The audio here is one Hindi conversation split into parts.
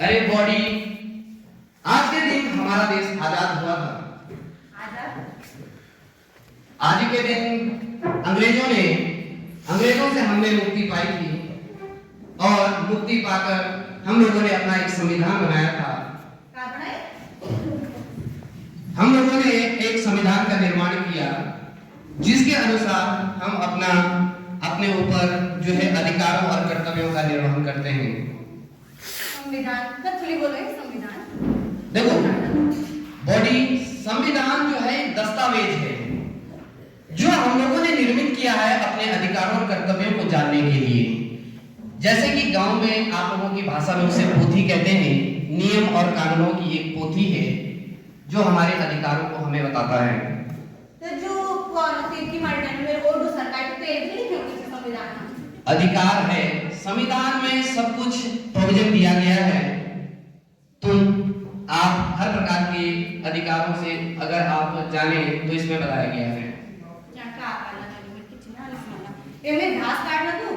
अरे बॉडी, आज के दिन हमारा देश आजाद हुआ था। आज के दिन अंग्रेजों से हमने मुक्ति पाई थी और मुक्ति पाकर हम लोगों ने अपना एक संविधान बनाया था। हम लोगों ने एक संविधान का निर्माण किया जिसके अनुसार हम अपने ऊपर जो है अधिकारों और कर्तव्यों का निर्वहन करते हैं। देखो बॉडी, संविधान जो है दस्तावेज है जो हम लोगों ने निर्मित किया है अपने अधिकारों और कर्तव्यों को जानने के लिए। जैसे कि गांव में आप लोगों की भाषा में उसे पोथी कहते हैं। नियम और कानूनों की एक पोथी है जो हमारे अधिकारों को हमें बताता है। अधिकार है, संविधान में सब कुछ प्रोविजन दिया गया है। आप हर प्रकार के अधिकारों से अगर आप जाने तो इसमें बताया गया है। घास काटना तू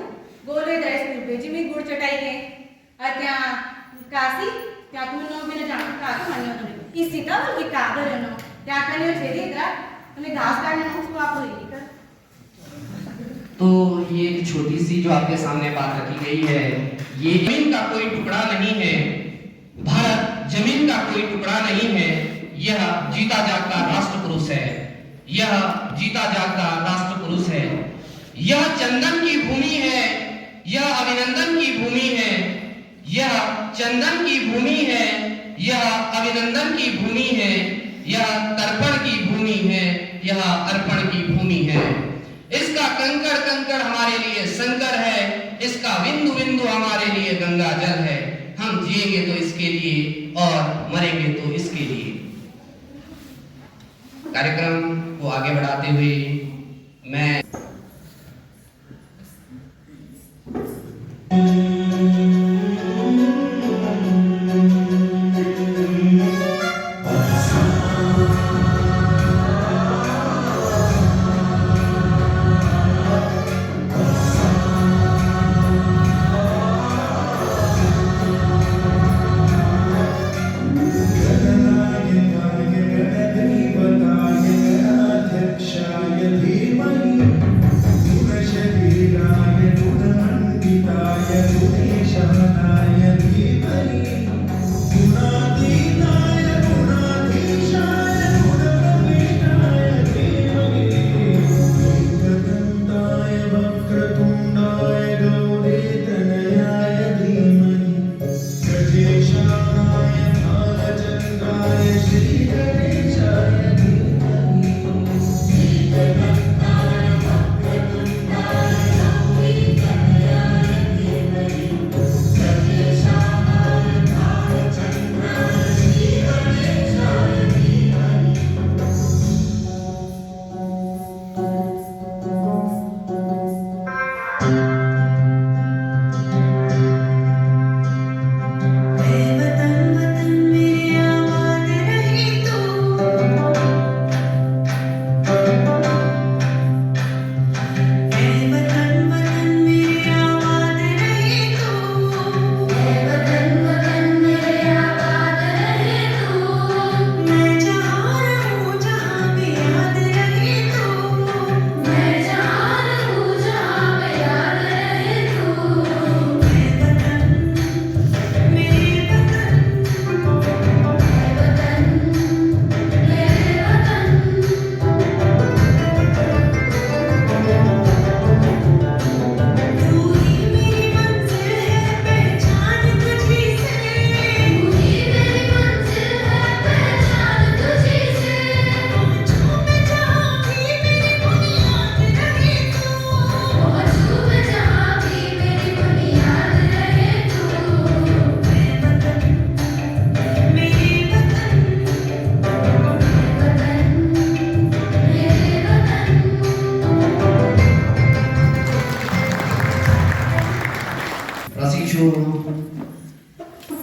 गोले दे स्कूल भेजी मी गुड़ चटाई के त्या कासी त्या तू नो बिना जान का तो मान्य होतो इसी का की कागर है नो त्या कने छेदी इधर तुम्हें घास काटना हो तो आप होई कर। तो ये एक छोटी सी जो आपके सामने बात रखी गई है, ये जमीन का कोई टुकड़ा नहीं है। भारत जमीन का कोई टुकड़ा नहीं है। यह जीता जागता राष्ट्र पुरुष है। यह जीता जागता राष्ट्र पुरुष है। यह चंदन की भूमि है। यह अभिनंदन की भूमि है। यह चंदन की भूमि है। यह अभिनंदन की भूमि है। यह तर्पण की भूमि है। यह अर्पण की भूमि है। इसका कंकड़ कंकड़ हमारे लिए शंकर है। इसका बिंदु बिंदु हमारे लिए गंगा जल है। हम जिएंगे तो इसके लिए और मरेंगे तो इसके लिए। कार्यक्रम को आगे बढ़ाते हुए मैं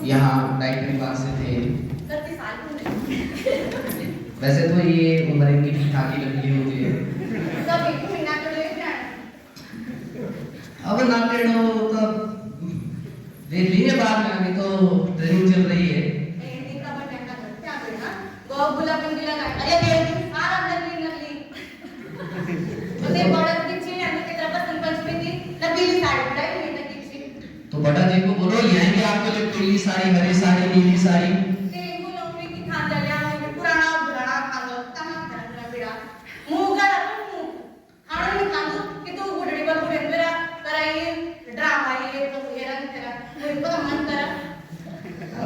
यहाँ डाइट क्लास से थे। वैसे तो ये उम्र इनकी ठीक ठाक ही लगती है मुझे। अब ना टेढ़ो तब देख लेंगे बाद में, अभी तो ट्रेनिंग चल अरे बेटी सारा नकली नकली उसे बड़ा किसी ने अंदर की तरफ बसंत पंचमी थी नकली साड़ी पहनाई हुई थी किसी तो बड़ा जी को बोलो ले आएंगे आपके लिए पीली साड़ी, हरी साड़ी, नीली साड़ी। तेलुगु लोग की खान दलिया में पुराना पुराना खान दो तमाम करना बेड़ा मुंह का मुंह खाना नहीं खान दो कि तू बुढ़ड़ी पर बुढ़े मेरा कराइए ड्रामा ये तो ये रंग तेरा मुझे पता मन करा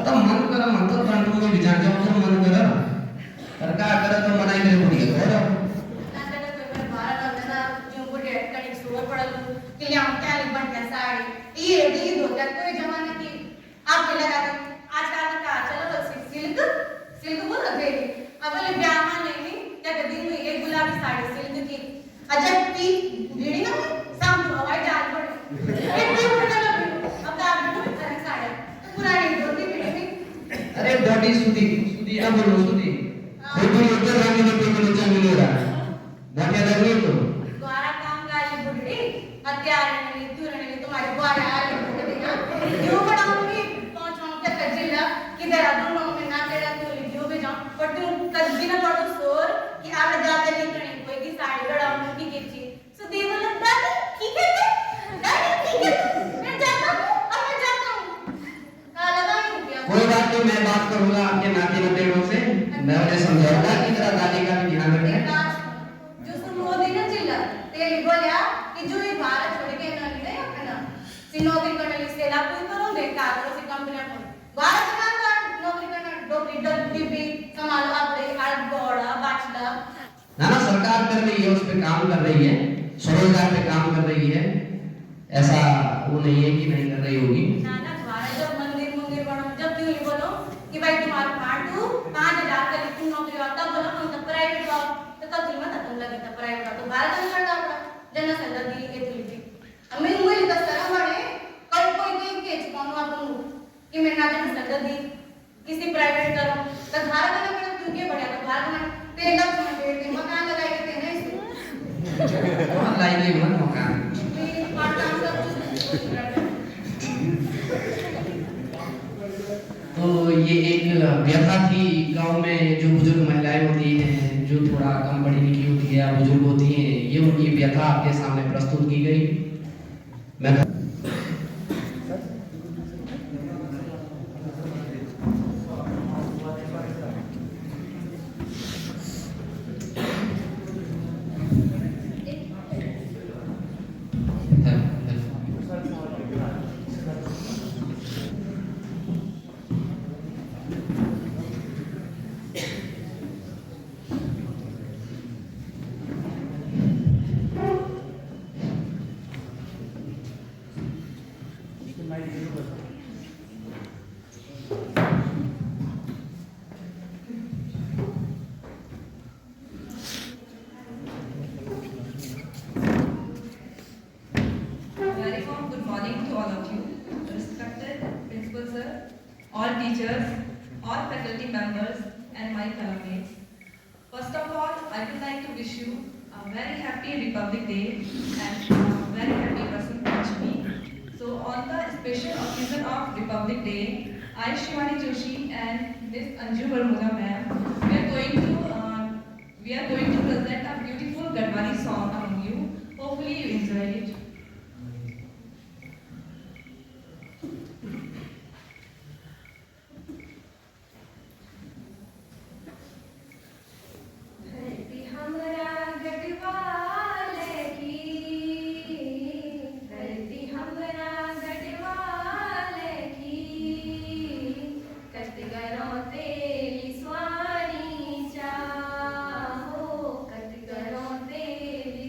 आता मन करा मन तो प्रांतों में विचार जाओ तो मन करा सरकार करे तो मनाई करे पड़ी है और नाते का कोई बार बारह का ना जो बुढ़े कहीं सोर पड़ा लू कि ले हम क्या लिबन क्या साड़ी ये दी दो क्या कोई जमाने की आप के लगा दो आजकल का चलो सिल्क सिल्क बोल रहे अब ले ब्याह नहीं क्या दिन में एक गुलाबी साड़ी सिल्क की अजब पी भिड़ी ना शाम को हवाई जहाज पड़े एक भी पता लगे अब तो आप भी तरह साड़ी पुरानी धोती भिड़ी में अरे बॉडी सुधी सुधी ना बोलो सुधी कोई उधर रंग में कोई नीचे मिलेगा बाकी अलग नहीं तो द्वारा काम काली बुढ़ी हत्यारे नहीं तुरने नहीं तुम्हारे द्वारा आ रही हो देना क्यों बनाऊंगी पहुंचाऊं क्या कजिला किधर आ दोनों में ना तेरा तो लियो भी जाऊं पर तुम कजी ना पड़ो सोर कि आप जाते निकलने कोई की साड़ी गड़ाऊं की किची सो देव लगता है ठीक है दादी ठीक है मैं जाता हूं अब मैं जाता हूं काला नहीं क्या कोई बात नहीं, मैं बात करूंगा आपके नाती नतीजों से, मैं उन्हें समझाऊंगा कि तेरा दादी का भी ध्यान रखें। जो सुन मोदी ने चिल्ला तेरी बोलिया कि जो ये भारत छोड़ के ना ले अपना सी नौकरी करने लिए सेला कोई करो देखा तो सी कंपनी को भारत का नौकरी करना डोकरी डीपी संभालो आपले हार्ड बोर्ड बाचला ना ना सरकार कर रही है, उस पे काम कर रही है, स्वरोजगार पे काम कर रही है, ऐसा वो नहीं है कि नहीं कर रही होगी। ना ना भारत जब मंदिर मंदिर बनो जब क्यों ये बोलो कि भाई तुम्हारा फाटू 5000 का तुम नौकरी आता बोलो हम तो प्राइवेट जॉब तो कब तुम मत तुम लगे तो प्राइवेट तो भारत में करना पड़ा जनसंख्या दी के तुलसी हमें मुझे तो शर्म आने कोई कोई कोई केस कौन अपन कि मैं ना जनसंख्या दी किसी प्राइवेट करो तो भारत में पड़ा क्यों के बढ़िया तो भारत में तेरे लक्ष्य में पेड़ के मकान लगाए के नहीं इसे कौन लाएगी मन मकान? पार्ट टाइम सब तो ये एक व्यथा थी गांव में, जो बुजुर्ग महिलाएं होती हैं, जो थोड़ा कम पढ़ी लिखी होती है या बुजुर्ग होती हैं, ये उनकी व्यथा आपके सामने प्रस्तुत की गई। मैं Very warm good morning to all of you, respected principal sir, all teachers, all faculty members, and my fellow mates. First of all, I would like to wish you a very happy Republic Day and a very happy Vasant Panchami. So, on the special occasion of Republic Day, I, Shivani Joshi, and Miss Anju Barmula ma'am, we are going to present a beautiful Gadwari song among you. Hopefully, you enjoy it. धरती हमरा गढ़वाले की, धरती हमरा गढ़वाले की, कतगरों तेरी स्वानी चाहो, कतगरों तेरी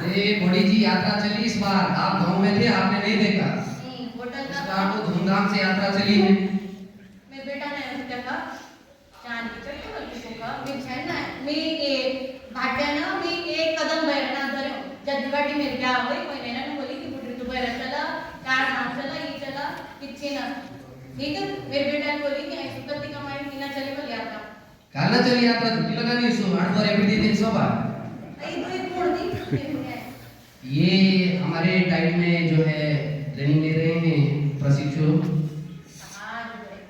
अरे बड़ी जी यात्रा चली इस बार, आप गांव में थे, आपने नहीं देखा। होटल इस का बार तो धूमधाम से यात्रा चली है। मैं बेटा नाही उद्या का चांद विचारतो की कोका मी छान ना मी एक भाट्यानं मी एक कदम बैरना धरे जदवाटी मेरे क्या होई कोई मैंने बोली कि बुढ़ी तू बैर चला कार नाम चला ये चला किच्छे ना ठीक है मेरे बेटा ने बोली कि ऐसी पति कमाई बिना चले बोली आपका कालना चली यात्रा छुट्टी लगानी सो 8 बार एवरी दिन 100 बार। आई तो एक मोड़ दी ये हमारे डाइट में जो है ट्रेनिंग ले रहे हैं प्रशिक्षु। हां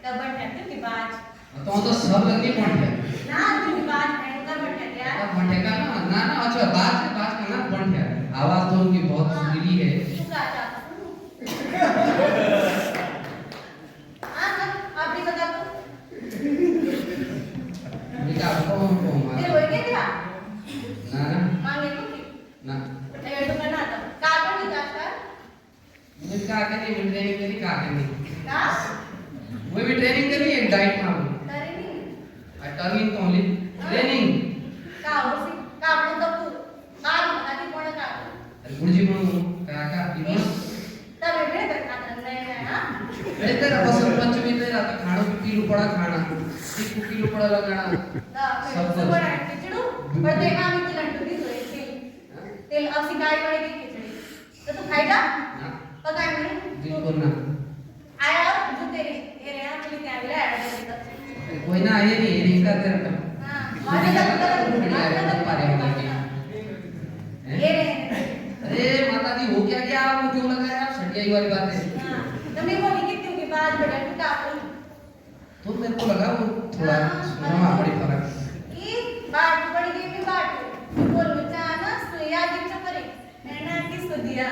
तबड़ कहते कि बाज तो सब लगनी पड़ है ना की बाज है का बैठा क्या अब मंडे का ना ना ना अच्छा बात का ना पड़ है आवाज तो उनकी बहुत सुरीली है। तू का चाहता हां आप भी बता दो बेटा आपको ते होय के क्या ना ना मांगे तो ना ए तो करना था का पण लिखा था मैं का करनी मैं ट्रेनिंग करी का करनी का वो भी ट्रेनिंग करनी है डाइट में करे नहीं टर्निंग तो ओनली ट्रेनिंग का होसी का आपण तो बाल आधी कोण का गुरुजी म्हणून का इनो तब वेगळे करता नाही ना अरे तेरा बसंत पंचमी ते रात खाणो किलो पड़ा खाना 1 किलो पड़ा लगाना सब बड़ा है खिचड़ू पर देखा हम तो लड्डू भी सोए तेल अब सिकाई वाली की खिचड़ी तो तू खाएगा ना पकाए मैंने बिल्कुल ना आया जो तेरे ये रे हम लिए क्या विला ऐड कर कोई ना आए नहीं ये का तेरा का हां मारे का ये रे अरे माता दी हो क्या क्या आप क्यों लगाया आप सटियाई वाली बात है। हां तो मैं बोली कितनी की बात बड़ा तू का तो मेरे को लगा वो थोड़ा सुना बड़ी फर्क ये बात बड़ी गई भी बात बोल चाना सुया जी चपरे मैंने किसको दिया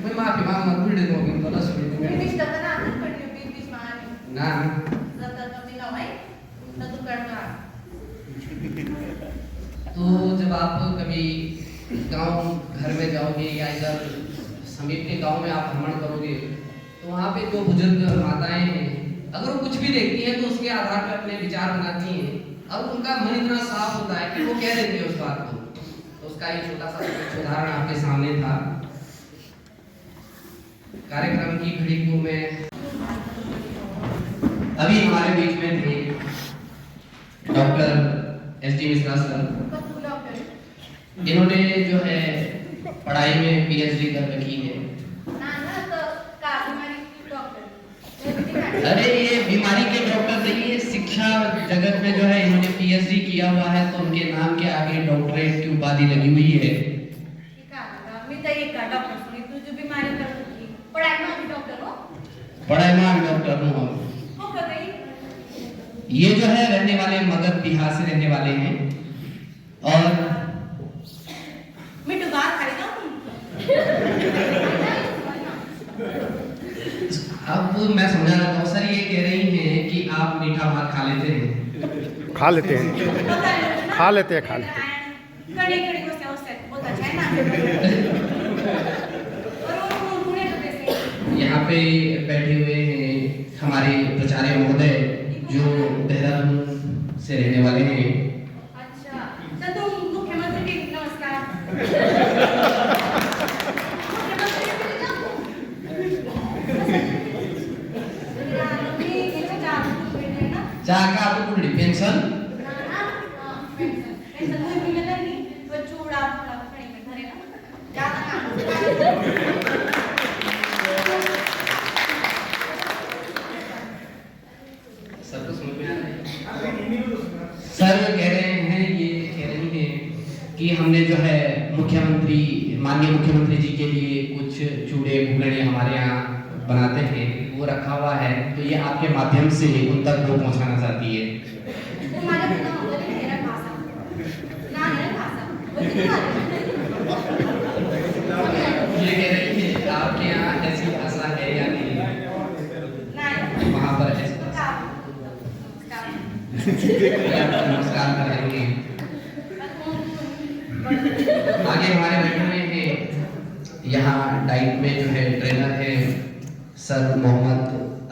मैं माफी मांगना भूल दे दूंगी तो ना सुन मैं निष्ठा बना ना पड़ी बीच मान ना जब तक भी ना भाई तो तू करना तो जब आप कभी गांव घर में जाओगे या इधर समीप के गांव में आप भ्रमण करोगे तो वहाँ पे जो बुजुर्ग माताएं हैं अगर वो कुछ भी देखती हैं तो उसके आधार पर अपने विचार बनाती हैं और उनका मन इतना साफ होता है कि वो कह देती है उस बात को। तो उसका एक छोटा सा उदाहरण आपके सामने था। कार्यक्रम की घड़ी को मैं अभी हमारे बीच में थे डॉक्टर एसडी मिश्रा सर। इन्होंने जो है पढ़ाई में पीएचडी कर रखी है। अरे ये बीमारी के डॉक्टर नहीं है, शिक्षा जगत में जो है इन्होंने पीएचडी किया हुआ है तो उनके नाम के आगे डॉक्टरेट की उपाधि लगी हुई है। मी तर एक का डॉक्टर सुनी तू जो बीमारी कर होती पढ़ाई में भी डॉक्टर हो पढ़ाई में भी डॉक्टर हूँ। हो गई ये जो है रहने वाले मगध बिहार से रहने वाले हैं और मिठू बात खाएगा अब मैं समझा रहा हूँ सर ये कह रही हैं कि आप मीठा भात खा लेते हैं। खा लेते हैं खा लेते हैं कड़ी कड़ी को से बहुत अच्छा है ना और वो पुणे तो कैसे यहाँ पे बैठे हुए हैं हमारे प्राचार्य महोदय जो देहरादून से रहने वाले हैं। अच्छा तो तुम मुख्यमंत्री की नमस्कार चाह का आपको कुछ पेंशन सबको समझ में आ रहा है। सर कह रहे हैं ये कह रही हैं कि हमने जो है मुख्यमंत्री माननीय मुख्यमंत्री जी के लिए कुछ चूड़े भुगड़े हमारे यहाँ बनाते हैं वो रखा हुआ है तो ये आपके माध्यम से उन तक वो पहुँचाना चाहती है। ये कह रही है आपके यहाँ ऐसी भाषा है या नहीं वहाँ पर ऐसी नमस्कार करेंगे। आगे हमारे बैठे हुए हैं यहाँ डाइट में जो है ट्रेनर है सर मोहम्मद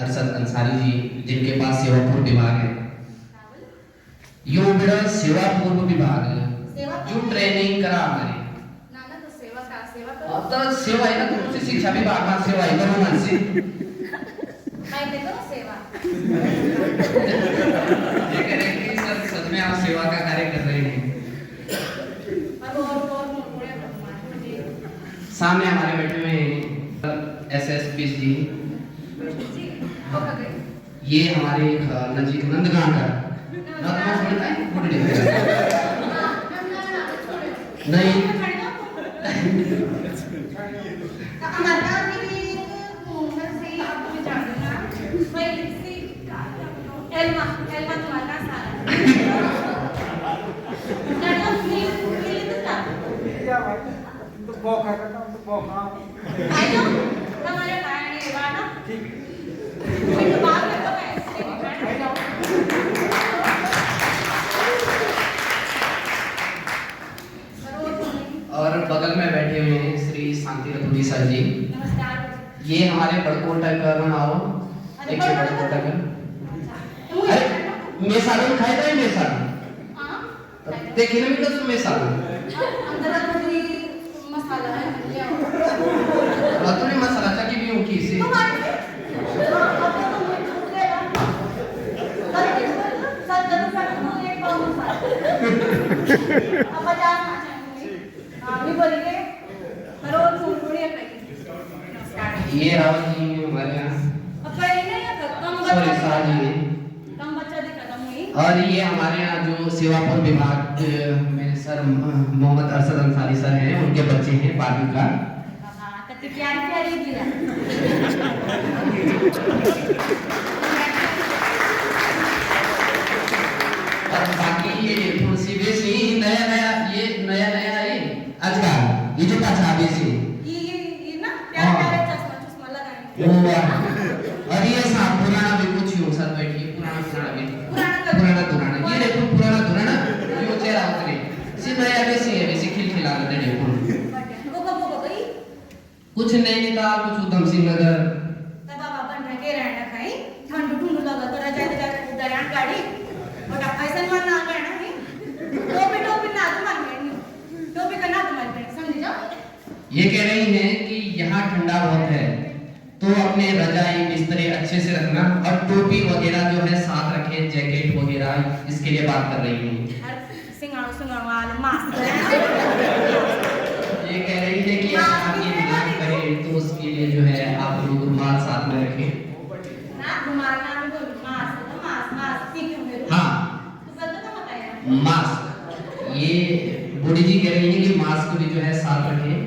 अरशद अंसारी जी जिनके पास सेवा पूर्व विभाग है यो बेड़ा सेवा पूर्व विभाग सेवा जो ट्रेनिंग करा हमारी ना ना तो सेवा का सेवा करो अब तो सेवा है ना तुमसे शिक्षा विभाग में सेवा है करो मन से मैं देखो सेवा ये कह रहे हैं कि सर सच में आप सेवा का कार्य कर रहे हैं। और मुड़े भगवान जी सामने हमारे बैठे हुए हैं एसएसपी जी, जी हो गए ये हमारे नजीक नंदगांव का ना तो सुनता है फुट नहीं और बगल में बैठे हुए हैं श्री शांति रतुड़ी सर जी, ये हमारे बड़कोटा का आओ एक से बड़कोटा का अरे मैं सालन खाए थे मैं सालन देखिए ना बेटा तुम मैं सालन रतुड़ी मसाला चाकी भी हूँ किसी ये रावत जी हमारे यहाँ सॉरी शाह जी हैं और ये हमारे यहाँ जो सेवापुर विभाग में सर मोहम्मद अरशद अंसारी सर हैं, उनके बच्चे हैं 12वीं का। और बाकी ये तुलसी बेसी नया नया है आजकल ये जो पाछा बेसी और ये साहब पुराना भी कुछ यूं सर बैठिए पुराना ये देखो पुराना यो चेहरा उतरे सी नया बेसी है बेसी खिलखिला रहे देखो कुछ नैनीताल कुछ उधम सिंह नगर ये कह रही हैं कि यहाँ ठंडा बहुत है तो अपने रजाई बिस्तरे अच्छे से रखना और टोपी वगैरह जो है साथ रखें, जैकेट वगैरह, इसके लिए बात कर रही हैं। ये कह रही है कि आप ये बात करें तो उसके लिए जो है आप लोग रुमाल साथ में रखें। हाँ मास्क, ये बूढ़ी जी कह रही है कि मास्क भी जो है साथ रखें।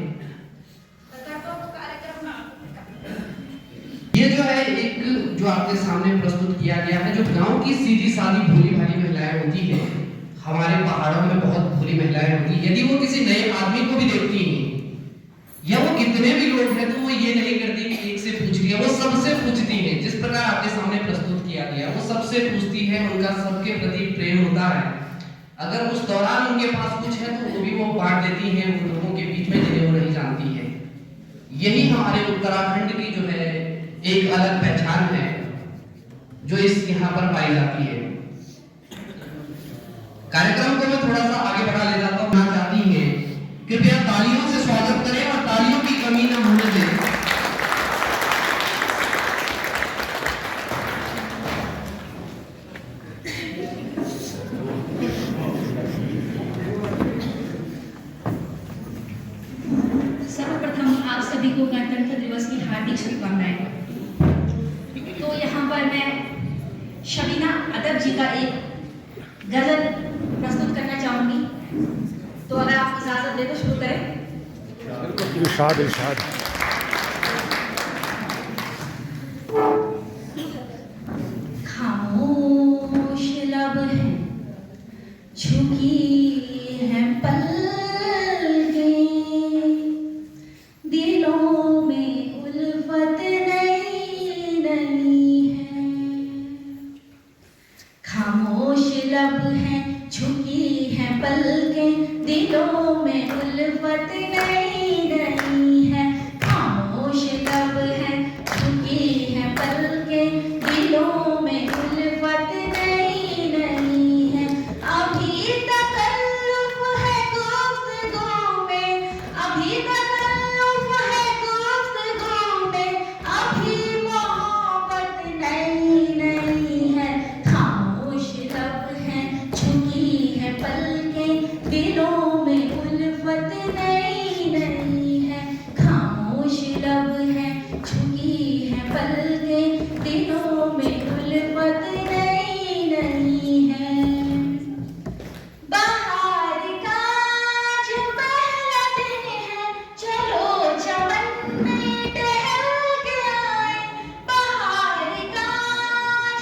ये जो है एक जो आपके सामने प्रस्तुत किया गया है, जो गांव की सीधी सादी भोली भाली महिलाएं होती हैं, हमारे पहाड़ों में बहुत भोली महिलाएं होती हैं, यदि वो किसी नए आदमी को भी देखती हैं या वो कितने भी लोग हैं तो वो ये नहीं करती कि एक से पूछ लिया, वो सबसे पूछती हैं। जिस प्रकार आपके सामने प्रस्तुत किया गया, वो सबसे पूछती है, उनका सबके प्रति प्रेम होता है। अगर उस दौरान उनके पास कुछ है तो वो भी वो बांट देती हैं उन लोगों के बीच में जिन्हें वो नहीं जानती है। यही हमारे उत्तराखंड की जो है एक अलग पहचान है जो इस यहाँ पर पाई जाती है। कार्यक्रम को मैं थोड़ा सा आगे बढ़ा ले जाता हूँ। चाहती हैं कृपया तालियों से स्वागत करें और तालियों की कमी न होने दें। सर्वप्रथम आप सभी को गणतंत्र दिवस की हार्दिक शुभकामनाएं। तो यहाँ पर मैं शबीना अदब जी का एक गजल प्रस्तुत करना चाहूंगी, तो अगर आप इजाजत दे तो शुरू करें। इरशाद इरशाद। खामोश लब है, झुकी है पलकें, दिलों में उल्फत नई है। खामोश लब है, झुकी है पलकें, दिलों में उल्फत नई है। खामोश लब है, झुकी है पलकें, दिलों में उल्फत नई है। अभी तकल्लुफ़ है दिलों में उल्फत नई नई है। बाहर का जो पहला दिन है, चलो चमन में टहल के आए। बाहर का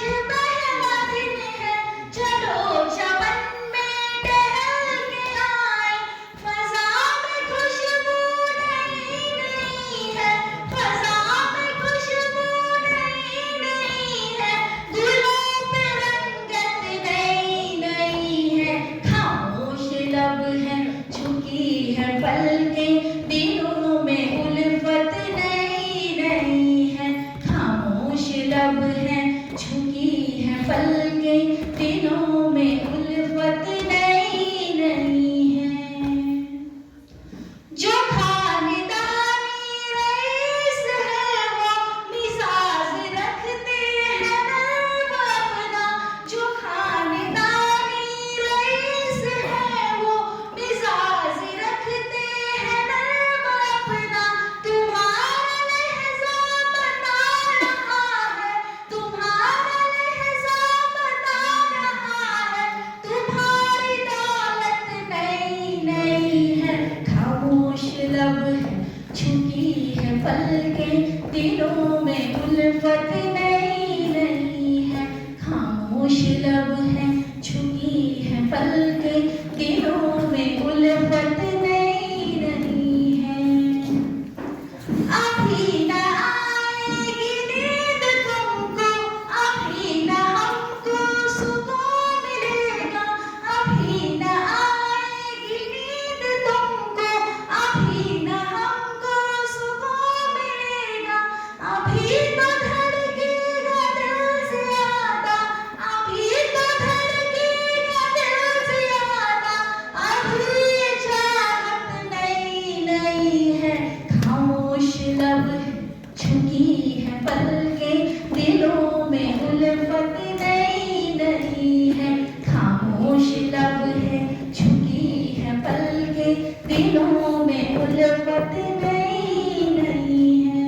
जो पहला दिन है, चलो चमन में टहल के आए। फज़ा में खुशबू नई नई है, फज़ा में खुशबू नई नई है, गुलों पे रंगत नई नई है। खामोश लब है, झुकी है पलकें, दिलों में उल्फत नई नई है। खामोश लब है, झुकी है पलकें, दिलों में उल्फत नई नई है। जो खानदानी रईस है वो मिजाज रखते हैं नर्म अपना। जो खानदानी रईस है वो मिजाज रखते हैं नर्म अपना। तुम्हारा लहज़ा बता रहा है, तुम्हारा लहज़ा बता रहा है, तुम्हारी दौलत नई नई है। खामोश लब है, झुकी है पलकें, दिलों में उल्फत नई नई है। खामोश लब है, झुकी है पलकें, दिलों में उल्फत नई नई है। अभी न आएगी नींद तुमको, अभी न हमको सुकून मिलेगा। अभी न आएगी नींद तुमको, अभी न हमको सुकून मिलेगा। अभी तो धड़केगा दिल ज़्यादा, अभी तो धड़केगा दिल ज़्यादा। अभी ये चाहत नई नई है। खामोश लब है, झुकी है पलकें, दिलों में उल्फत नई नई है। खामोश लब है, झुकी है पलकें, दिलों में उल्फत नई नई है।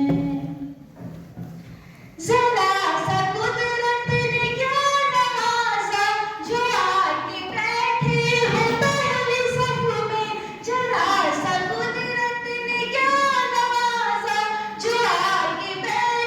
ज़रा सा कुदरत ने क्या नवाज़ा, जो आके बैठे हो पहली सफ में। जरा सा कुदरत ने क्या नवाज़ा, जो आके बैठे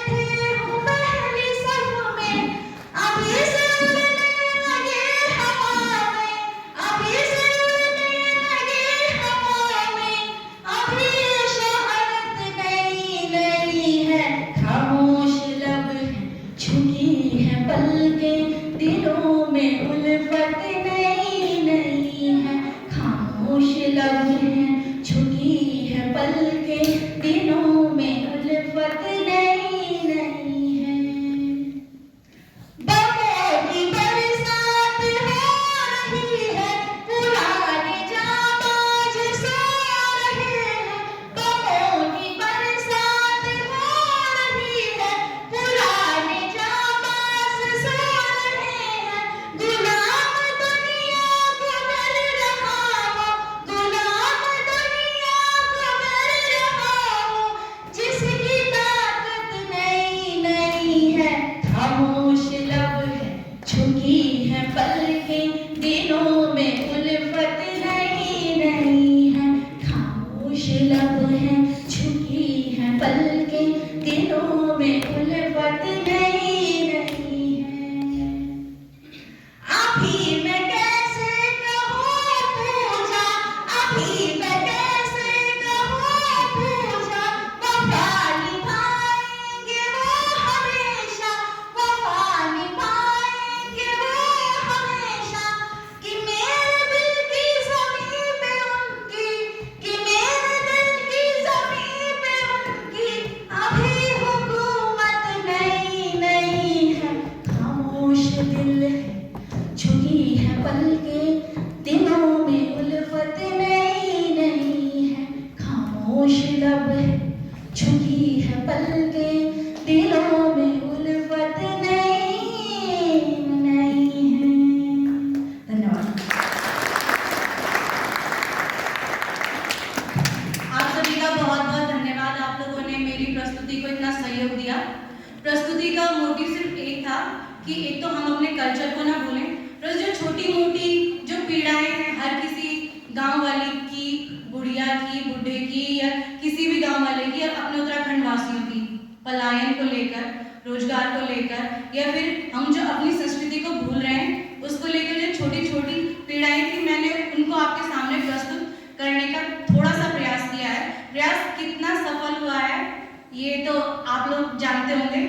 प्रस्तुति का मोटिव सिर्फ एक था कि एक तो हम अपने कल्चर को ना भूलें, प्लस जो छोटी मोटी जो पीड़ाएं हैं हर किसी गांव वाले की, बुढ़िया की, बुढ़े की या किसी भी गांव वाले की या अपने उत्तराखंड वासियों की, पलायन को लेकर, रोजगार को लेकर या फिर हम जो अपनी संस्कृति को भूल रहे हैं उसको लेकर जो छोटी छोटी पीड़ाएं थी, मैंने उनको आपके सामने प्रस्तुत करने का थोड़ा सा प्रयास किया है। प्रयास कितना सफल हुआ है ये तो आप लोग जानते होंगे,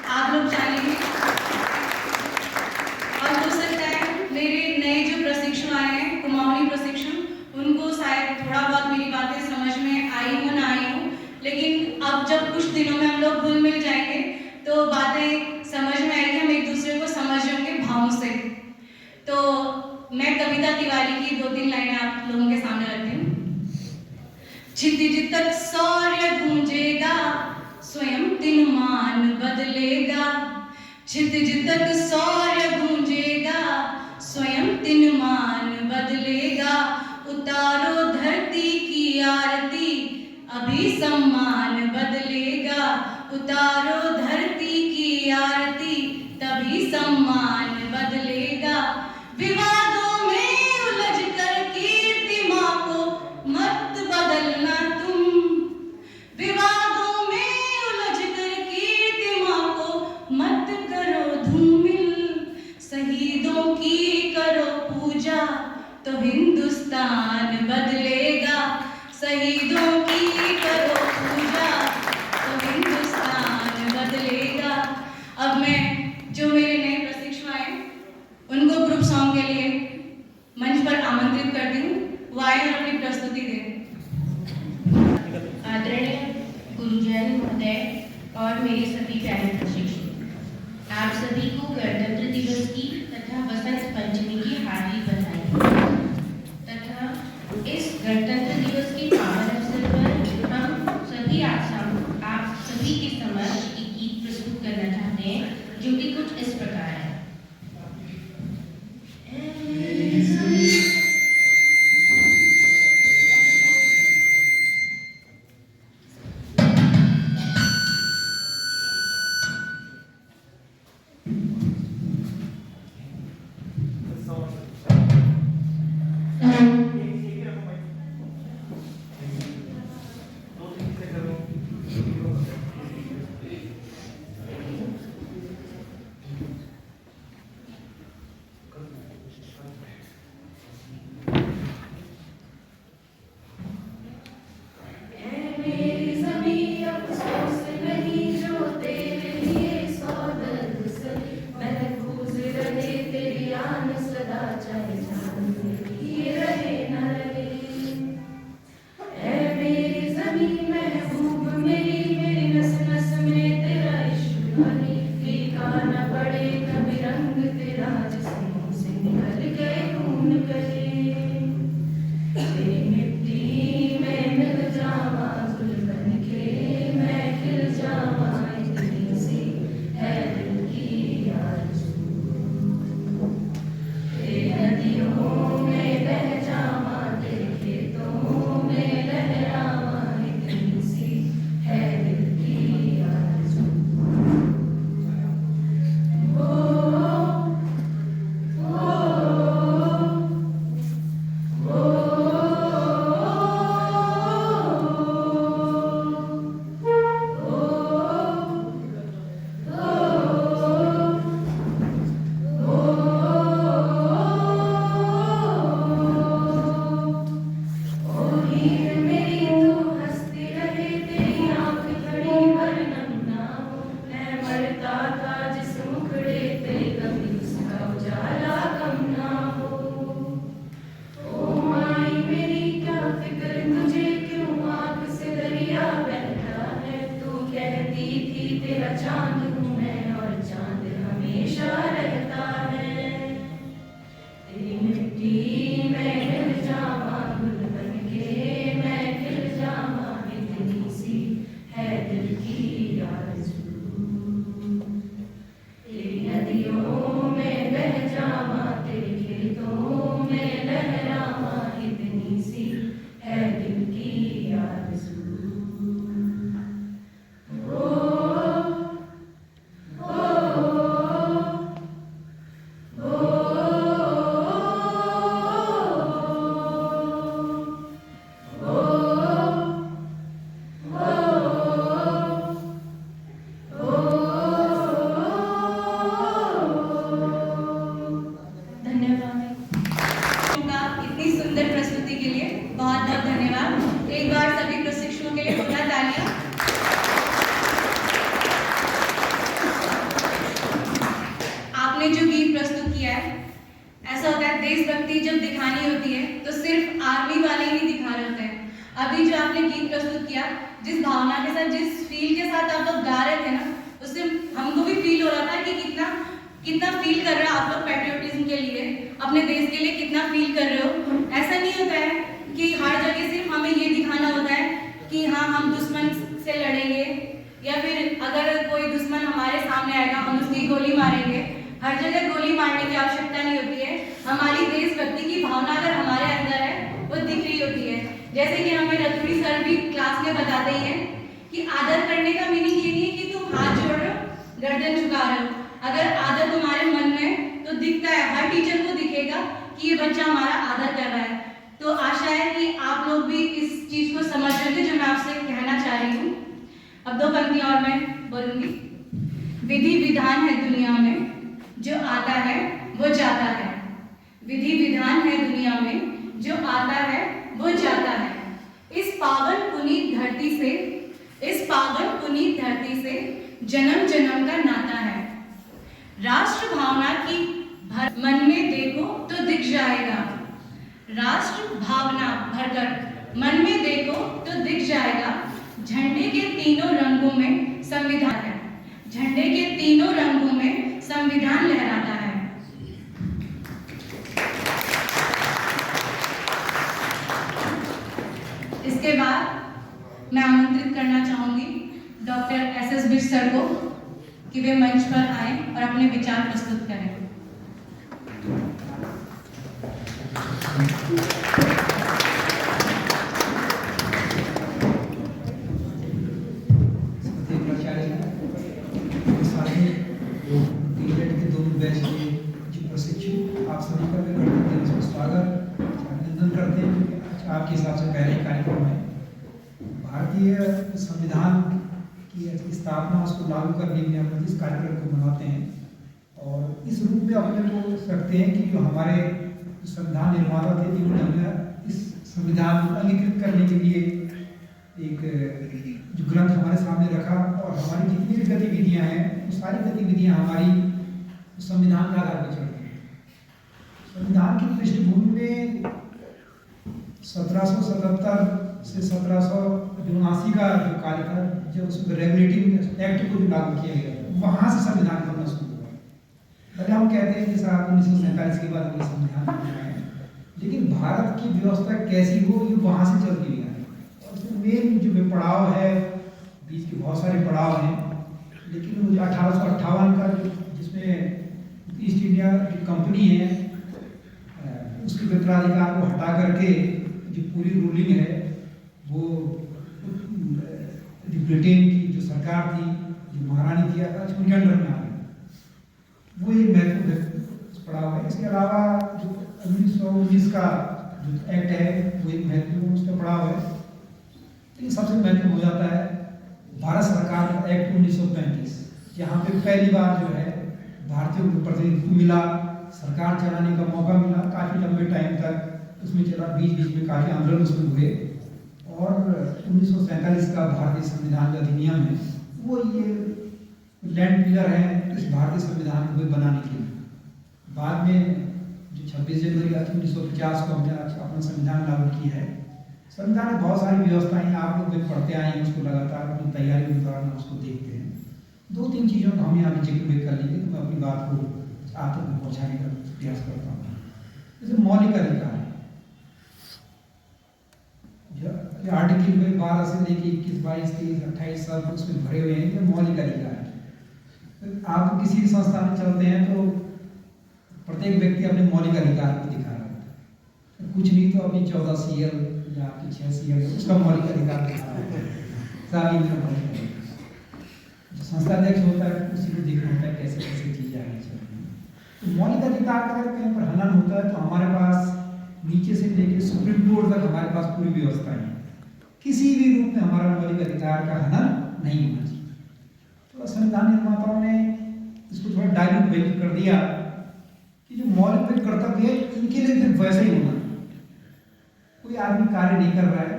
आप लोग जानेंगे। और हो सकता है मेरे नए जो प्रशिक्षु आए हैं, कुमाऊनी प्रशिक्षु, उनको शायद थोड़ा बहुत मेरी बातें समझ में आई हो ना आई हो, लेकिन अब जब कुछ दिनों में हम लोग घुल मिल जाएंगे तो बातें समझ में आएगी, हम एक दूसरे को समझ जाएंगे भावों से। तो मैं कविता तिवारी की 2-3 लाइनें आप लोगों के सामने रखती हूँ। क्षितिज तक सौर्य गूंजेगा, स्वयं दिनमान बदलेगा। क्षितिज तक सौर्य गूंजेगा, स्वयं दिनमान बदलेगा। उतारो धरती की आरती, अभी सम्मान बदलेगा। उतारो धरती की आरती, तभी सम्मान बदलेगा। विवादों में उलझ कर कीर्तिमा को मत बदलना तुम। विवादों में उलझ कर कीर्तिमा को मत करो धूमिल। शहीदों की करो पूजा तो हिंदुस्तान बदलेगा। शहीदों की करो पूजा तो हिंदुस्तान बदलेगा। अब मैं जो मेरे नए प्रशिक्षु आए उनको ग्रुप सॉन्ग के लिए मंच पर आमंत्रित करती हूँ, वो आए और अपनी प्रस्तुति दें। आदरणीय गुरुजन महोदय और मेरे सभी प्यारे प्रशिक्षु, आप सभी को गणतंत्र दिवस की तथा बसंत पंचमी की हार्दिक बधाई तथा इस गणतंत्र दिवस के पावन अवसर पर हम सभी आप सभी के समक्ष एक गीत प्रस्तुत करना चाहते हैं जो कि कुछ इस प्रकार है। कितना फील कर रहे हो आप लोग पैट्रियोटिज्म के लिए, अपने देश के लिए कितना फील कर रहे हो। ऐसा नहीं होता है कि हर जगह सिर्फ हमें ये दिखाना होता है कि हाँ हम दुश्मन से लड़ेंगे, या फिर अगर कोई दुश्मन हमारे सामने आएगा हम उसकी गोली मारेंगे। हर जगह गोली मारने की आवश्यकता नहीं होती है। हमारी देशभक्ति की भावना अगर हमारे अंदर है वो दिख रही होती है। जैसे कि हमें रतुड़ी सर भी क्लास में बताते ही हैं कि आदर करने का मीनिंग ये नहीं है कि तुम हाथ जोड़ रहे हो, गर्दन झुका रहे हो। अगर आदर तुम्हारे मन में तो दिखता है, हर टीचर को दिखेगा कि ये बच्चा हमारा आदर कर रहा है। तो आशा है कि आप लोग भी इस चीज को समझ रहे जो मैं आपसे कहना चाह रही हूँ। अब 2 पंक्तियां और मैं बोलूंगी। विधि विधान है दुनिया में, जो आता है वो जाता है। विधि विधान है दुनिया में, जो आता है वो जाता है। इस पावन पुनीत धरती से जन्म जन्म का नाता है। राष्ट्र भावना की मन में देखो तो दिख जाएगा। राष्ट्र भावना भरकर मन में देखो तो दिख जाएगा। झंडे के तीनों रंगों में संविधान है। झंडे के तीनों रंगों में संविधान लहराता है। इसके बाद मैं आमंत्रित करना चाहूंगी डॉक्टर एस.एस. बिष्ट सर को कि वे मंच पर आए और अपने विचार प्रस्तुत करें। आप सभी का भी गणतंत्र स्वागत अभिनंदन करते हैं कि आपके हिसाब से पहले ही कार्यक्रम है। भारतीय संविधान की स्थापना, उसको लागू करने में हम इस कार्यक्रम को मनाते हैं और इस रूप में अपने को रखते हैं कि जो हमारे संविधान निर्माता थे जिन्होंने हमें इस संविधान को अंगीकृत करने के लिए एक जो ग्रंथ हमारे सामने रखा और हमारी जितनी भी गतिविधियाँ हैं वो सारी गतिविधियाँ हमारी संविधान के आधार पर चलती हैं। संविधान की पृष्ठभूमि में 1777 से 1779 का जो कार्य था, जब उसमें रेगुलेटिंग एक्ट को जो लागू किया गया वहाँ से संविधान बनना शुरू हुआ। भले हम कहते हैं कि साहब 1947 के बाद हमें संविधान बना है, लेकिन भारत की व्यवस्था कैसी हो ये वहाँ से चलती हुई है। और उसमें मेन जो पड़ाव है, बीच के बहुत सारे पड़ाव हैं, लेकिन मुझे 1858 का जिसमें ईस्ट इंडिया की कंपनी है उसके उत्तराधिकार को हटा करके जो पूरी रूलिंग है वो ब्रिटेन की जो सरकार थी, जो महारानी थी, उनके अंडर में आ गई। वो एक महत्वपूर्ण पड़ाव है। इसके अलावा जो 1919 का जो एक्ट है वो एक महत्वपूर्ण उसका पड़ाव है। लेकिन सबसे महत्वपूर्ण हो जाता है भारत सरकार का एक्ट 1935, जहाँ पे पहली बार जो है भारतीयों को प्रतिनिधित्व मिला, सरकार चलाने का मौका मिला। काफ़ी लंबे टाइम तक उसमें चला, बीच बीच में काफ़ी आंदोलन उसमें हुए और 1947 का भारतीय संविधान का अधिनियम है वो ये लैंड पिलर है इस भारतीय संविधान को बनाने के लिए। बाद में जो 26 जनवरी 1950 को हमने अपना संविधान लागू किया है। संविधान में बहुत सारी व्यवस्थाएं आप लोग भी पढ़ते आए हैं, उसको लगातार अपनी तैयारी के दौरान उसको देखते हैं। 2-3 चीज़ों को हम यहाँ पे जिक्र कर लेंगे तो मैं अपनी बात को आप तक पहुँचाने का प्रयास करता हूँ। जैसे मौलिक अधिकार है, जो आर्टिकल में 12 से लेके 21, 22, 23, 28 साल तक उसमें भरे हुए हैं, ये मौलिक अधिकार है। आप किसी भी संस्था में चलते हैं तो प्रत्येक व्यक्ति अपने मौलिक अधिकार को दिखा रहा है। कुछ नहीं तो अपनी 14 CL या आपकी 6 CL उसका मौलिक अधिकार दिखा रहा है। सारी मौलिक अधिकार जो संस्था अध्यक्ष होता है उसी को देखना होता है कैसे कैसे चीजें आनी चाहिए। तो मौलिक अधिकार का अगर कहीं पर हनन होता है तो हमारे पास नीचे से लेकर सुप्रीम कोर्ट तक हमारे पास पूरी व्यवस्था है। किसी भी रूप में हमारा मौलिक अधिकार का हनन नहीं होना चाहिए। तो संविधान निर्माताओं ने इसको थोड़ा डाइल्यूट वैल्यू कर दिया कि जो मौलिक कर्तव्य है इनके लिए फिर वैसे ही होना। कोई आदमी कार्य नहीं कर रहा है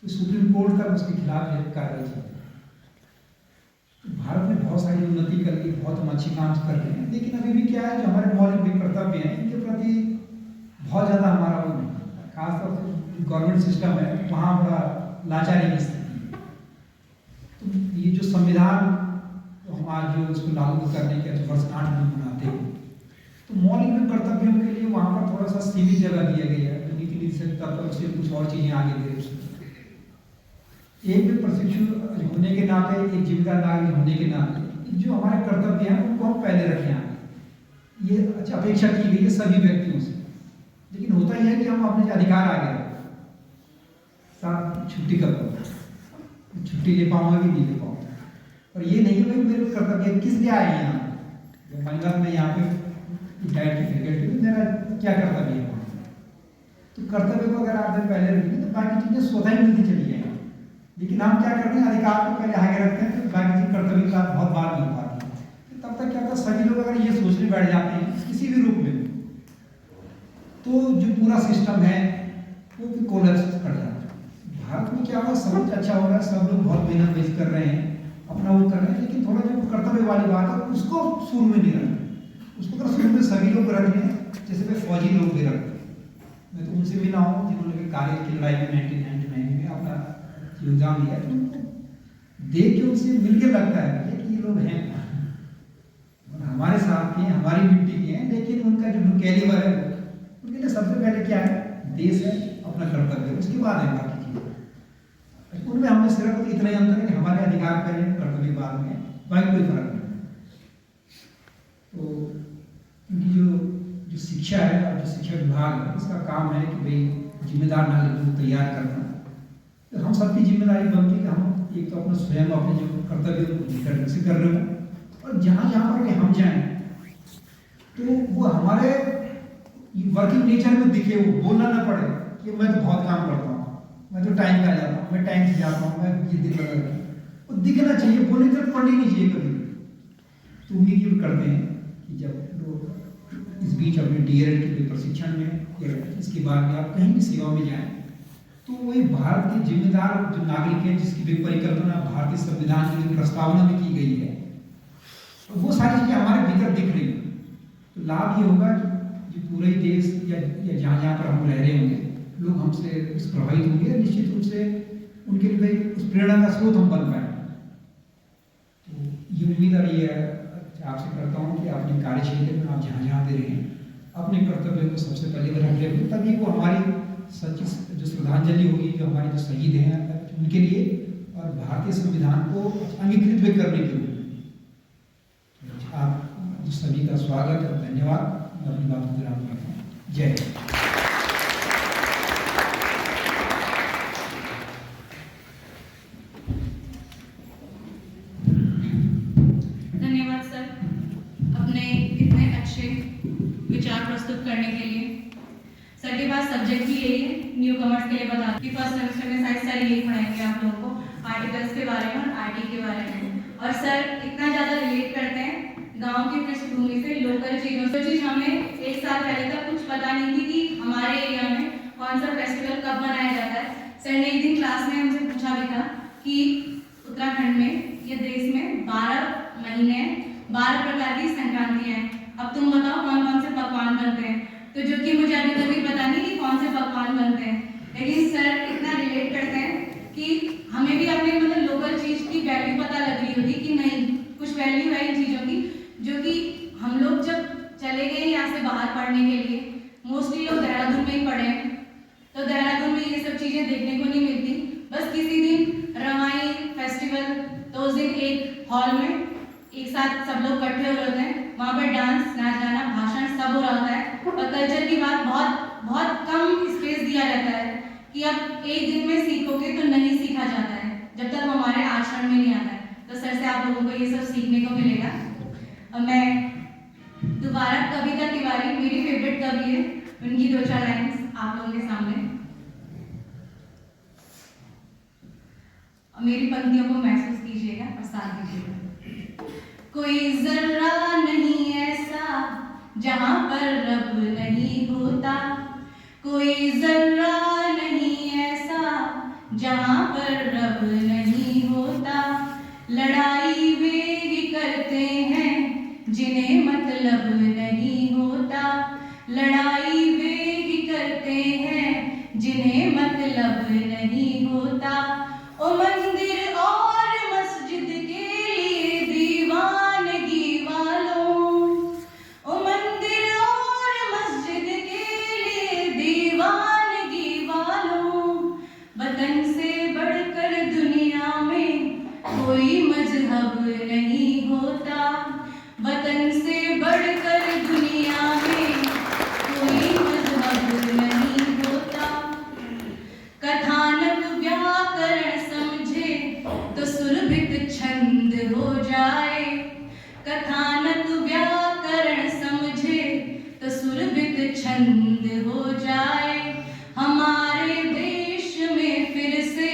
तो सुप्रीम कोर्ट तक उसके खिलाफ कार्रवाई चलती है। भारत में बहुत सारी उन्नति करके बहुत हम अच्छी काम कर रहे हैं, लेकिन अभी भी क्या है जो हमारे मौलिक कर्तव्य हैं इनके प्रति बहुत ज़्यादा हमारा वो नहीं, खासतौर से गवर्नमेंट सिस्टम है वहाँ बड़ा लाचारी की स्थिति है। तो ये जो संविधान तो हम आज जो इसको लागू करने के वर्षगांठ भी मनाते हैं, तो मौलिक कर्तव्यों के लिए वहाँ पर थोड़ा सा सीमित जगह दिया गया है। तो नीति निषेधता पर से कुछ और चीज़ें आगे दे रहे हैं। एक भी प्रशिक्षु होने के नाते, एक जिम्मेदार नागरिक होने के नाते जो हमारे कर्तव्य हैं उनको हम पहले रखें आगे, ये अपेक्षा की गई है सभी व्यक्तियों से। लेकिन होता यह है कि हम अपने अधिकार आगे रखें। छुट्टी कब होगा, छुट्टी ले पाऊंगा कि नहीं ले पाऊंगा, और ये नहीं भाई मेरे कर्तव्य किस लिए आए हैं यहाँ। जब मान लो मैं यहाँ पे डाइट की फैकल्टी में, मेरा क्या कर्तव्य है वहाँ, तो कर्तव्य को अगर आपने पहले रखेंगे तो बाकी चीज़ें स्वतः ही मिलती चली जाएंगी। लेकिन हम क्या करते हैं, अधिकार को पहले आगे रखते हैं, तो बाकी चीज कर्तव्य की बात बहुत बार नहीं हो पाती है। तब तक क्या होता है, सभी लोग अगर ये सोचने बैठ जाते हैं किसी भी रूप में, तो जो पूरा सिस्टम है वो भी कोलैप्स कर जाता है। भारत में क्या हुआ, सब कुछ अच्छा हो रहा है, सब लोग बहुत मेहनत बेच कर रहे हैं, अपना वो कर रहे हैं, लेकिन थोड़ा जो कर्तव्य वाली बात है उसको शुरू में नहीं रखते। उसको अगर शुरू में सभी लोग रख लें, जैसे वे फौजी लोग भी रखते हैं, मैं तो उनसे मिला हूँ जिन्होंने कार्य की लड़ाई में 1999 में अपना योगदान दिया, तो देख के उनसे मिलकर लगता है कि ये लोग हैं हमारे साथ के, हमारी मिट्टी के हैं, लेकिन उनका जो कैलिबर है उनके लिए सबसे पहले क्या है, देश है, अपना कर्तव्य है, उसके बाद है बाकी चीजें। उनमें हमें सिर्फ इतना ही अंतर है कि हमारे अधिकार पहले, कर्तव्य बाद में, बाकी कोई फर्क नहीं। तो उनकी जो शिक्षा है और जो शिक्षा विभाग है, इसका काम है कि भाई जिम्मेदार नागरिकों को तैयार करना। तो हम सबकी जिम्मेदारी बनती है कि हम एक तो अपना स्वयं अपने जो कर्तव्य करने से कर रहे हो, और जहाँ जहाँ पर हम जाएं तो वो हमारे वर्किंग नेचर में दिखे, वो बोलना ना पड़े कि मैं तो बहुत काम करता हूँ, मैं तो टाइम पे आ जाता हूँ, मैं टाइम से जाता हूँ, मैं ये दिन लगा रहा हूँ, वो दिखना चाहिए, बोलने की जरूरत पड़नी नहीं चाहिए कभी। तो उम्मीद ये करते हैं कि जब लोग इस बीच अपने DL के प्रशिक्षण में या इसके बाद में आप कहीं भी सेवा में जाएं, तो वही भारत के जिम्मेदार जो नागरिक हैं, जिसकी भी परिकल्पना भारतीय संविधान की प्रस्तावना में की गई है, तो वो सारी चीजें हमारे भीतर दिख रही है। तो लाभ ये होगा कि पूरे देश या जहाँ जहाँ पर हम रह रहे होंगे, लोग हमसे प्रभावित होंगे, निश्चित रूप से उनके लिए उस प्रेरणा का स्रोत हम बन पाए। तो ये उम्मीद और ये आपसे करता हूँ कि अपने कार्यक्षेत्र में आप जहाँ जहाँ भी रहें, अपने कर्तव्य को सबसे पहले रख लें, तभी वो हमारी सच्ची जो श्रद्धांजलि होगी, जो हमारे जो शहीद हैं उनके लिए, और भारतीय संविधान को अंगीकृत भी करने के लिए। आप सभी का स्वागत और धन्यवाद। मैं अपनी बात को विराम करता हूँ। जय हिंद। धन्यवाद सर, अपने इतने अच्छे विचार प्रस्तुत करने के लिए। सर के पास सब्जेक्ट भी यही है, न्यू कमर्स के लिए बता कि फर्स्ट सेमेस्टर में सारे यही पढ़ाएंगे आप लोगों को, आर्टिकल्स के बारे में और आरटी के बारे में। और सर इतना ज़्यादा रिलेट करते हैं गांव की पृष्ठभूमि से, लोकल चीज़ों से। चीज़ हमें एक साल पहले तक कुछ पता नहीं थी कि हमारे एरिया में कौन सा फेस्टिवल कब मनाया जाता है। सर ने एक दिन क्लास में हमसे पूछा भी था कि उत्तराखंड में या देश में 12 महीने 12 प्रकार की संक्रांतियाँ हैं, अब तुम बताओ कौन कौन से पकवान बनते हैं। तो जो कि मुझे अभी तक भी पता नहीं कि कौन से पकवान बनते हैं, लेकिन सर इतना रिलेट करते हैं कि हमें भी अपने मतलब लोकल चीज़ की वैल्यू पता लग रही होती कि नहीं, कुछ वैल्यू है इन चीज़ों की, जो कि हम लोग जब चले गए यहाँ से बाहर पढ़ने के लिए, मोस्टली लोग देहरादून में ही पढ़े हैं, तो देहरादून में ये सब चीज़ें देखने को नहीं मिलती। बस किसी दिन रवाई फेस्टिवल, तो उस दिन एक हॉल में एक साथ सब लोग इकट्ठे हो रहे होते हैं, वहाँ पर डांस, नाच गाना, भाषण सब हो रहा होता है, और कल्चर की बात बहुत बहुत कम स्पेस दिया रहता है कि अब एक दिन में सीखोगे तो नहीं सीखा जाता है जब तक हमारे आचरण में नहीं आता है। तो सर से आप लोगों को ये सब सीखने को मिलेगा। और मैं दोबारा कविता तिवारी, मेरी फेवरेट कवि है, उनकी 2-4 लाइन्स आप लोगों के सामने। और मेरी पंक्तियों को महसूस कीजिएगा और साथ दीजिएगा। कोई जर्रा नहीं ऐसा जहाँ पर रब नहीं होता, कोई जर्रा नहीं ऐसा जहाँ पर रब नहीं होता। लड़ाई वे ही करते हैं जिन्हें मतलब नहीं होता, लड़ाई वे ही करते हैं जिन्हें मतलब नहीं होता। ओ मंदिर और मस्जिद के लिए दीवार वतन से बढ़कर दुनिया में कोई मजहब नहीं होता। कथानक व्याकरण समझे तो सुरभित छंद हो जाए। कथानक व्याकरण समझे तो सुरभित छंद हो जाए। हमारे देश में फिर से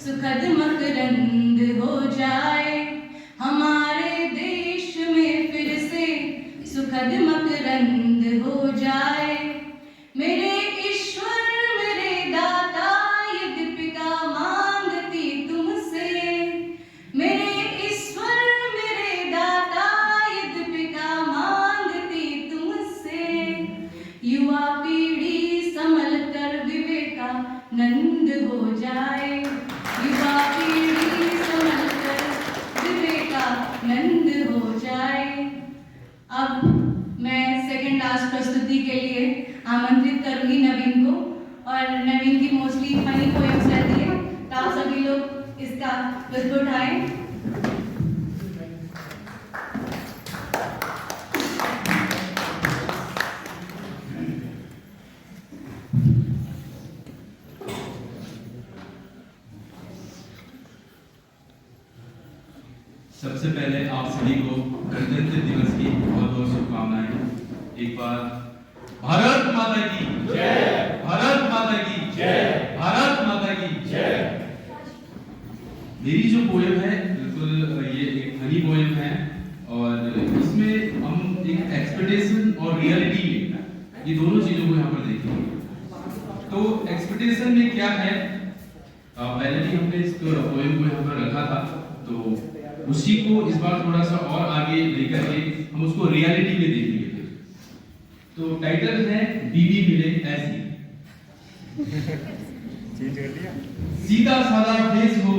सुखद मकरंद हो जाए। हमारे देश में फिर से सुखद मकरंद हो जाए। मेरे ईश्वर मेरे दाता ये दीपिका मांगती तुमसे। मेरे ईश्वर मेरे दाता ये दीपिका मांगती तुमसे। युवा पीढ़ी संभल कर विवेकानंद हो जाए। युवा पीढ़ी संभल कर विवेकानंद हो जाए। अब मैं सेकंड लास्ट प्रस्तुति के लिए आमंत्रित करूंगी नवीन को, और नवीन की मोस्टली फनी पोएम्स रहती है, तो आप सभी लोग इसका लुत्फ उठाएं। सबसे पहले आप सभी को गणतंत्र दिवस की बहुत बहुत शुभकामनाएं। एक बार भारत माता की जय, भारत माता की जय, भारत माता की जय। मेरी जो पोएम है बिल्कुल ये एक फनी पोएम है, और इसमें हम एक एक्सपेक्टेशन और रियलिटी में ये दोनों चीजों को यहाँ पर देखेंगे। तो एक्सपेक्टेशन में क्या है, पहले भी हमने इस पोएम को यहाँ पर रखा था, तो उसी को इस बार थोड़ा सा और आगे लेकर के हम उसको रियलिटी में देखेंगे। तो टाइटल है बीवी मिले ऐसी। सीधा साधा फेस हो,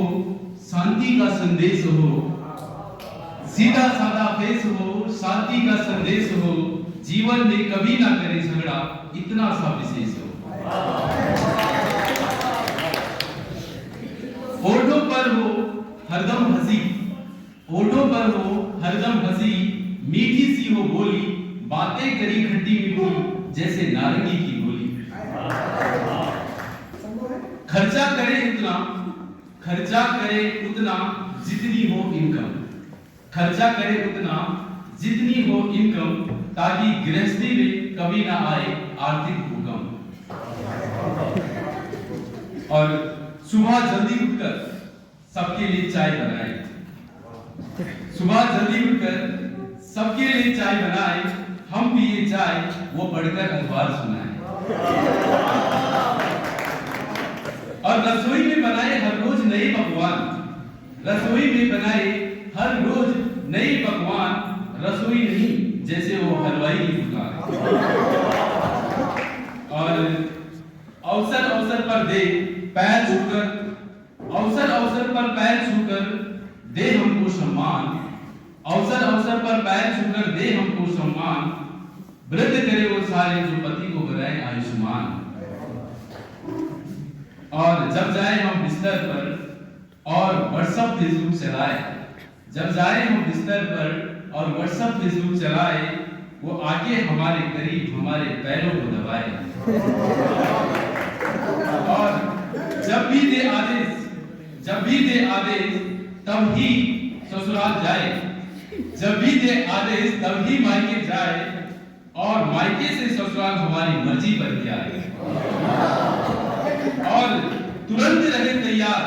शांति का संदेश हो। सीधा साधा फेस हो, शांति का संदेश हो। जीवन में कभी ना करे झगड़ा, इतना सा विशेष हो। होठों पर हो हरदम हंसी, होठों पर हो हरदम हंसी। मीठी सी हो बोली, बातें करी खट्टी मीठी, जैसे नारंगी की गोली। खर्चा करे इतना, खर्चा करे उतना जितनी हो इनकम। खर्चा करे उतना जितनी हो इनकम, ताकि गृहस्थी में कभी ना आए आर्थिक भूकंप। और सुबह जल्दी उठकर सबके लिए चाय बनाए। सुबह जल्दी उठकर सबके लिए चाय बनाए। हम पिए चाय, वो पढ़कर अखबार सुनाए। और रसोई में बनाए हर रोज नए पकवान। रसोई में बनाए हर रोज नए पकवान। रसोई नहीं जैसे वो हलवाई की दुकान। और अवसर अवसर पर दे पैर छूकर, अवसर अवसर पर पैर छूकर दे हमको सम्मान। अवसर अवसर पर पैर छूकर दे हमको सम्मान। वृद्ध करे वो सारे जो पति को बनाए आयुष्मान। और जब जाए हम बिस्तर पर और व्हाट्सएप फेसबुक चलाए। जब जाए हम बिस्तर पर और व्हाट्सएप फेसबुक चलाए, वो आके हमारे करीब हमारे पैरों को दबाए। और जब भी दे आदेश, जब भी दे आदेश तब ही ससुराल जाए। जब भी दे आदेश तब ही मायके जाए। और मायके से ससुराल हमारी मर्जी पर क्या है। और तुरंत रहे तैयार,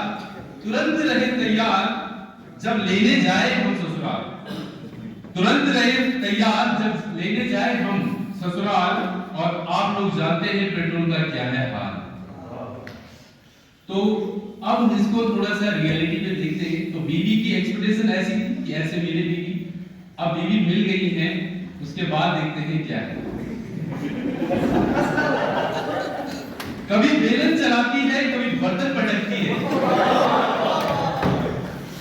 तुरंत रहे तैयार जब लेने जाए हम ससुराल। तुरंत रहे तैयार जब लेने जाए हम ससुराल। और आप लोग जानते हैं पेट्रोल का क्या है हाल। तो अब इसको थोड़ा सा रियलिटी में देखते हैं। तो बीवी की एक्सपेक्टेशन ऐसी थी कि ऐसे मिले बीवी। अब बीवी मिल गई है, उसके बाद देखते हैं क्या है। कभी बेलन चलाती है, कभी बर्तन पटकती है।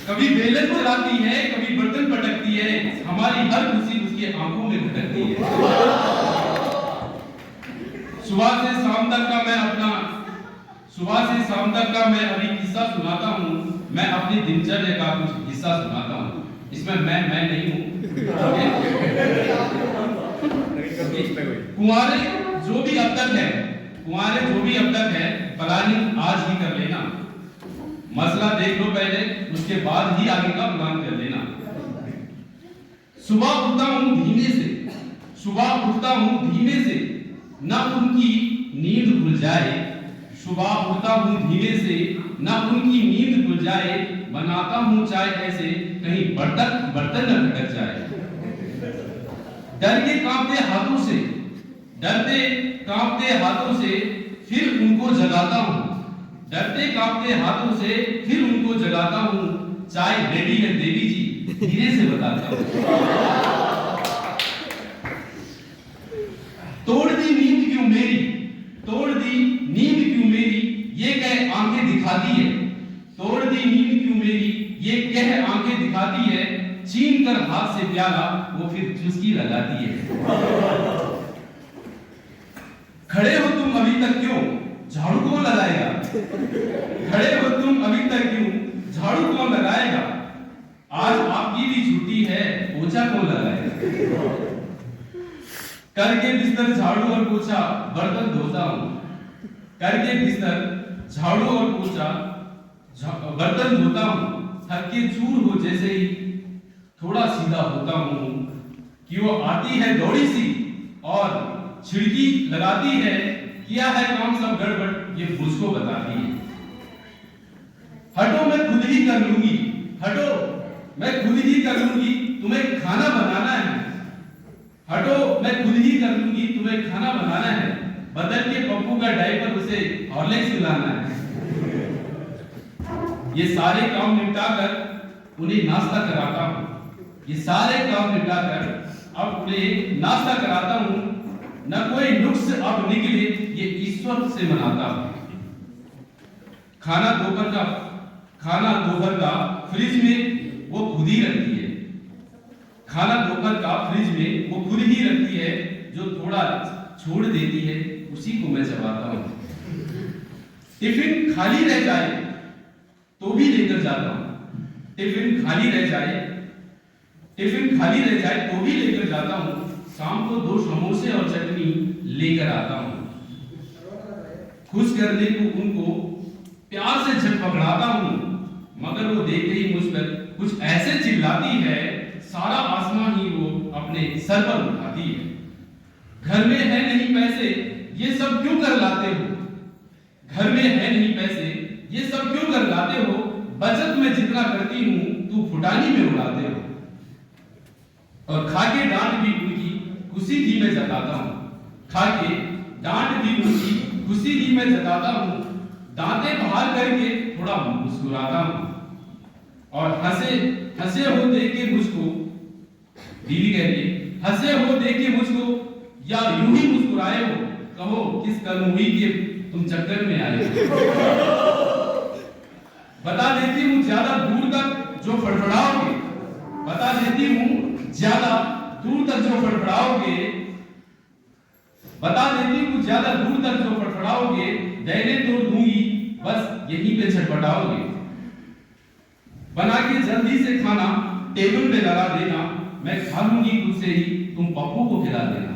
कभी बेलन चलाती है, कभी बर्तन पटकती है। हमारी हर खुशी उसकी आंखों में भटकती है। सुबह से शाम तक का मैं अपना सुबह से शाम तक का मैं अभी किस्सा सुनाता हूँ। मैं अपनी दिनचर्या का कुछ हिस्सा सुनाता हूँ। इसमें मैं नहीं हूँ। कुंवारे जो भी अब तक है प्लानिंग आज ही कर लेना। मसला देख लो पहले, उसके बाद ही आगे का प्लान कर लेना। सुबह उठता हूं धीमे से न उनकी नींद खुल जाए। सुबह उठता हूं धीमे से न उनकी नींद खुल जाए। बनाता हूं चाय ऐसे कहीं बर्तन न भटक जाए। डरते कांपते हाथों से फिर उनको जगाता हूं। चाय रेडी है देवी जी, धीरे से बताता हूं। तोड़ दी नींद क्यों मेरी ये कह आंखें दिखाती है। तोड़ दी नींद क्यों मेरी ये कह आंखें दिखाती है। छीन कर हाथ से प्याला वो फिर चुस्की लगाती है। खड़े हो तुम अभी तक क्यों, झाड़ू कौन लगाएगा। झाड़ू कौन लगाएगा। आज आपकी भी छुट्टी है, पोछा कौन लगाएगा। करके बिस्तर झाड़ू और पोछा बर्तन धोता हूं। थक के चूर हो जैसे ही थोड़ा सीधा होता हूं कि वो आती है दौड़ी सी और छिड़की लगाती है। किया है काम सब गड़बड़ ये मुझको बताती है। हटो मैं खुद ही कर लूंगी तुम्हें खाना बनाना है। बदल के पप्पू का डायपर उसे हॉर्लिक्स पिलाना है। ये सारे काम निपटाकर उन्हें नाश्ता कराता हूं। अब उन्हें नाश्ता कराता हूं। न कोई नुक्स अब निकले ये ईश्वर से मनाता हूं। खाना दोपहर का फ्रिज में वो खुद ही रखती है। जो थोड़ा छोड़ देती है उसी को मैं चबाता हूं। टिफिन खाली रह जाए तो भी लेकर जाता हूं। शाम को 2 समोसे और चटनी लेकर आता हूं। खुश करने को उनको प्यार से झट पकड़ाता हूं। मगर वो देखते ही मुझ पर कुछ ऐसे चिल्लाती है सारा आसमान ही वो अपने सर पर उठाती है। घर में है नहीं पैसे ये सब क्यों कर लाते हो। बचत में जितना करती हूं तू फुटानी में उड़ाते हो। और खाके डांट भी उनकी खुशी ही में जताता हूं। दांतें बाहर करके थोड़ा मुस्कुराता हूं। और हंसे हो देख के मुझको बीवी कहती है हंसे हो देख के मुझको या यूं ही मुस्कुराए हो। कहो किस कलमुही के तुम चक्कर में आए हो। बता देती हूं ज्यादा दूर तक जो फड़फड़ाओगे दैने तोड़ दूंगी बस यहीं पे छटपटाओगे। बना के जल्दी से खाना टेबल पे लगा देना। मैं खा लूंगी खुद से ही तुम पप्पू को खिला देना।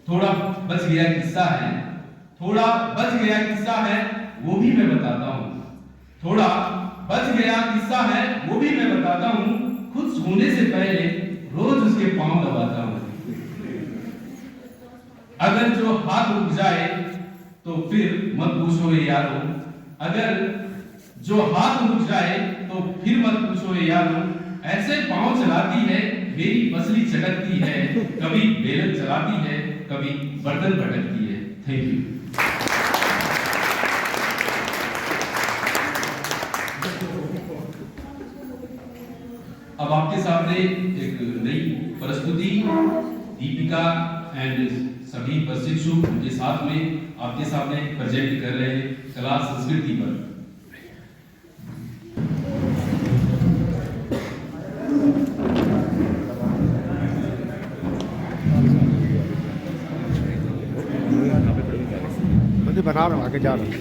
थोड़ा बच गया किस्सा है वो भी मैं बताता हूं। खुद सोने से पहले रोज उसके पांव दबाता हूं। अगर जो हाथ रुक जाए तो फिर मत पूछो यारो। ऐसे पांव चलाती है मेरी पसली चटकती है। कभी बेलन चलाती है कभी बर्तन भटकती है। Thank you. अब आपके सामने एक नई प्रस्तुति दीपिका एंड सभी प्रशिक्षु उनके साथ में आपके सामने प्रेजेंट कर रहे हैं कला संस्कृति पर। बना रहा हूँ आगे जा रहा हूँ।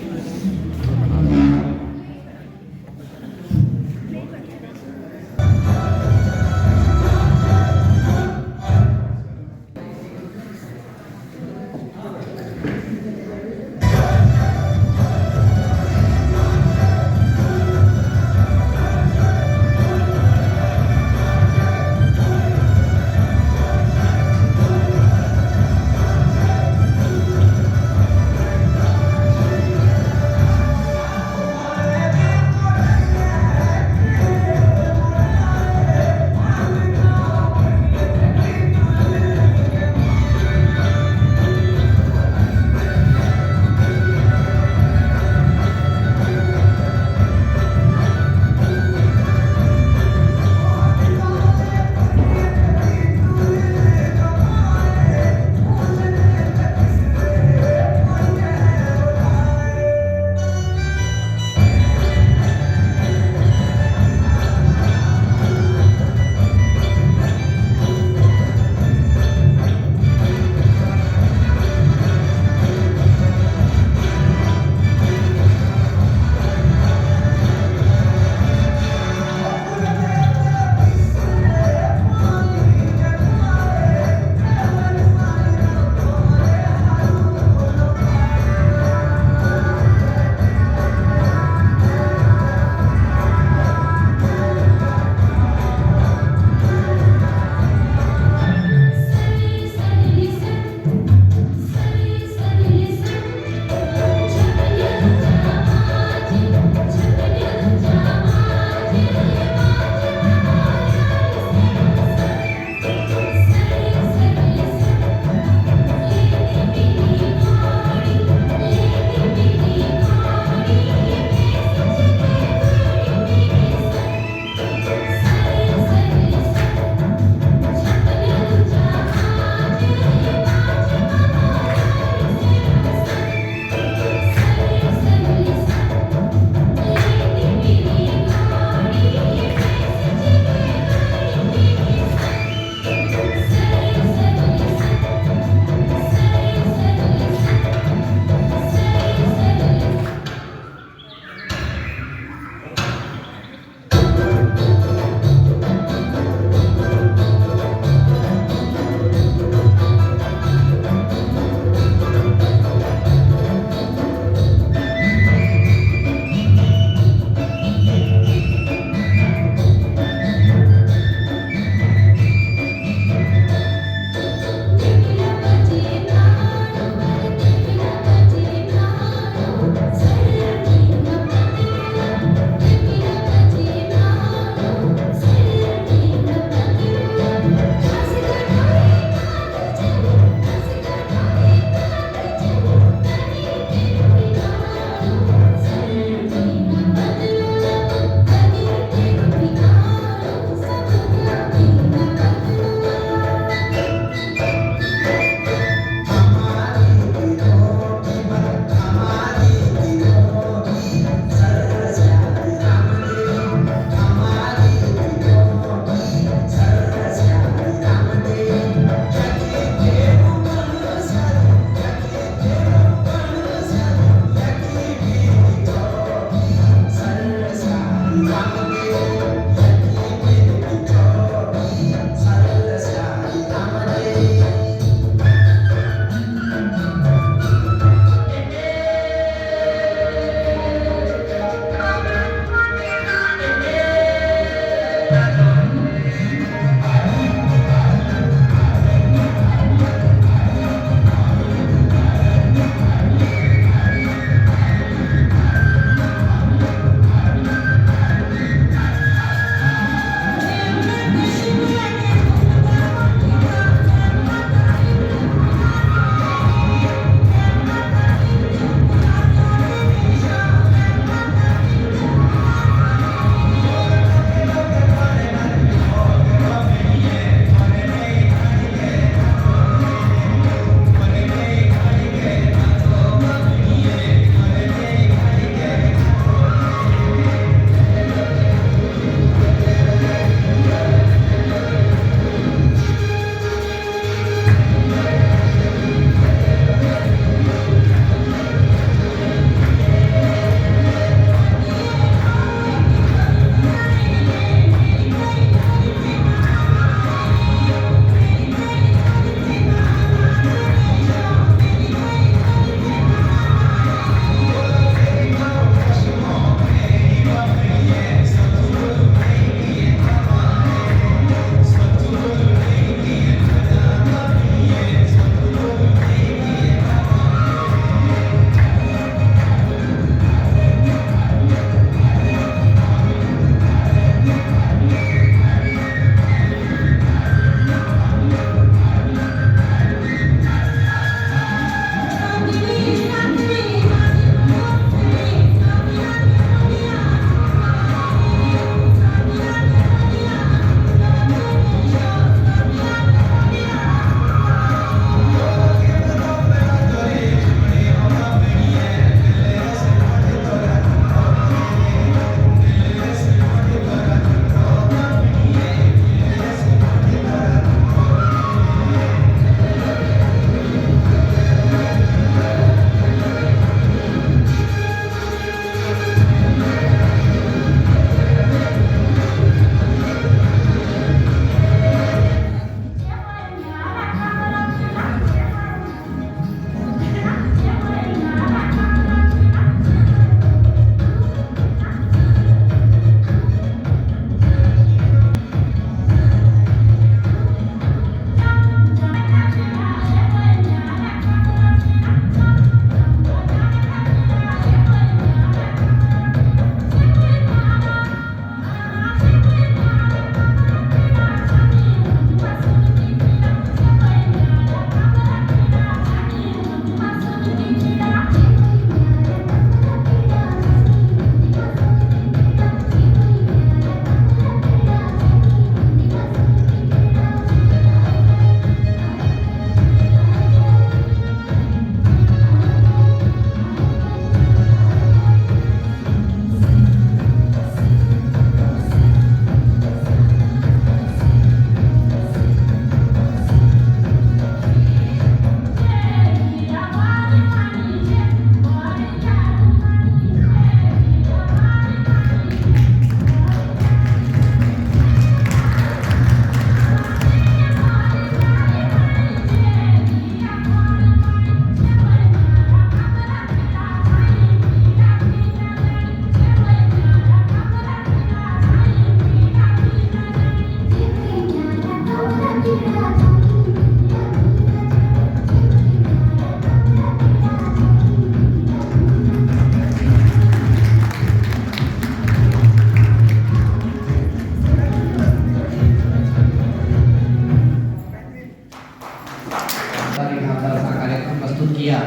किया।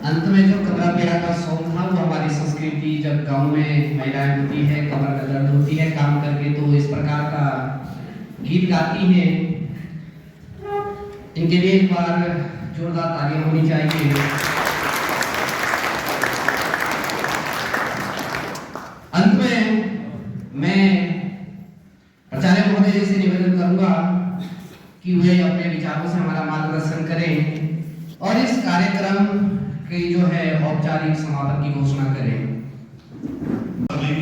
अंत में जो कमरा पेड़ा का सॉन्ग था वो हमारी संस्कृति, जब गांव में महिलाएं होती है, कमर में दर्द होती है काम करके, तो इस प्रकार का गीत गाती हैं। इनके लिए एक बार जोरदार तालियां होनी चाहिए। अंत में मैं प्राचार्य महोदय जी से निवेदन करूंगा कि वे अपने विचारों से हमारा मार्गदर्शन करें और इस कार्यक्रम के जो है औपचारिक समापन की घोषणा करें। सभी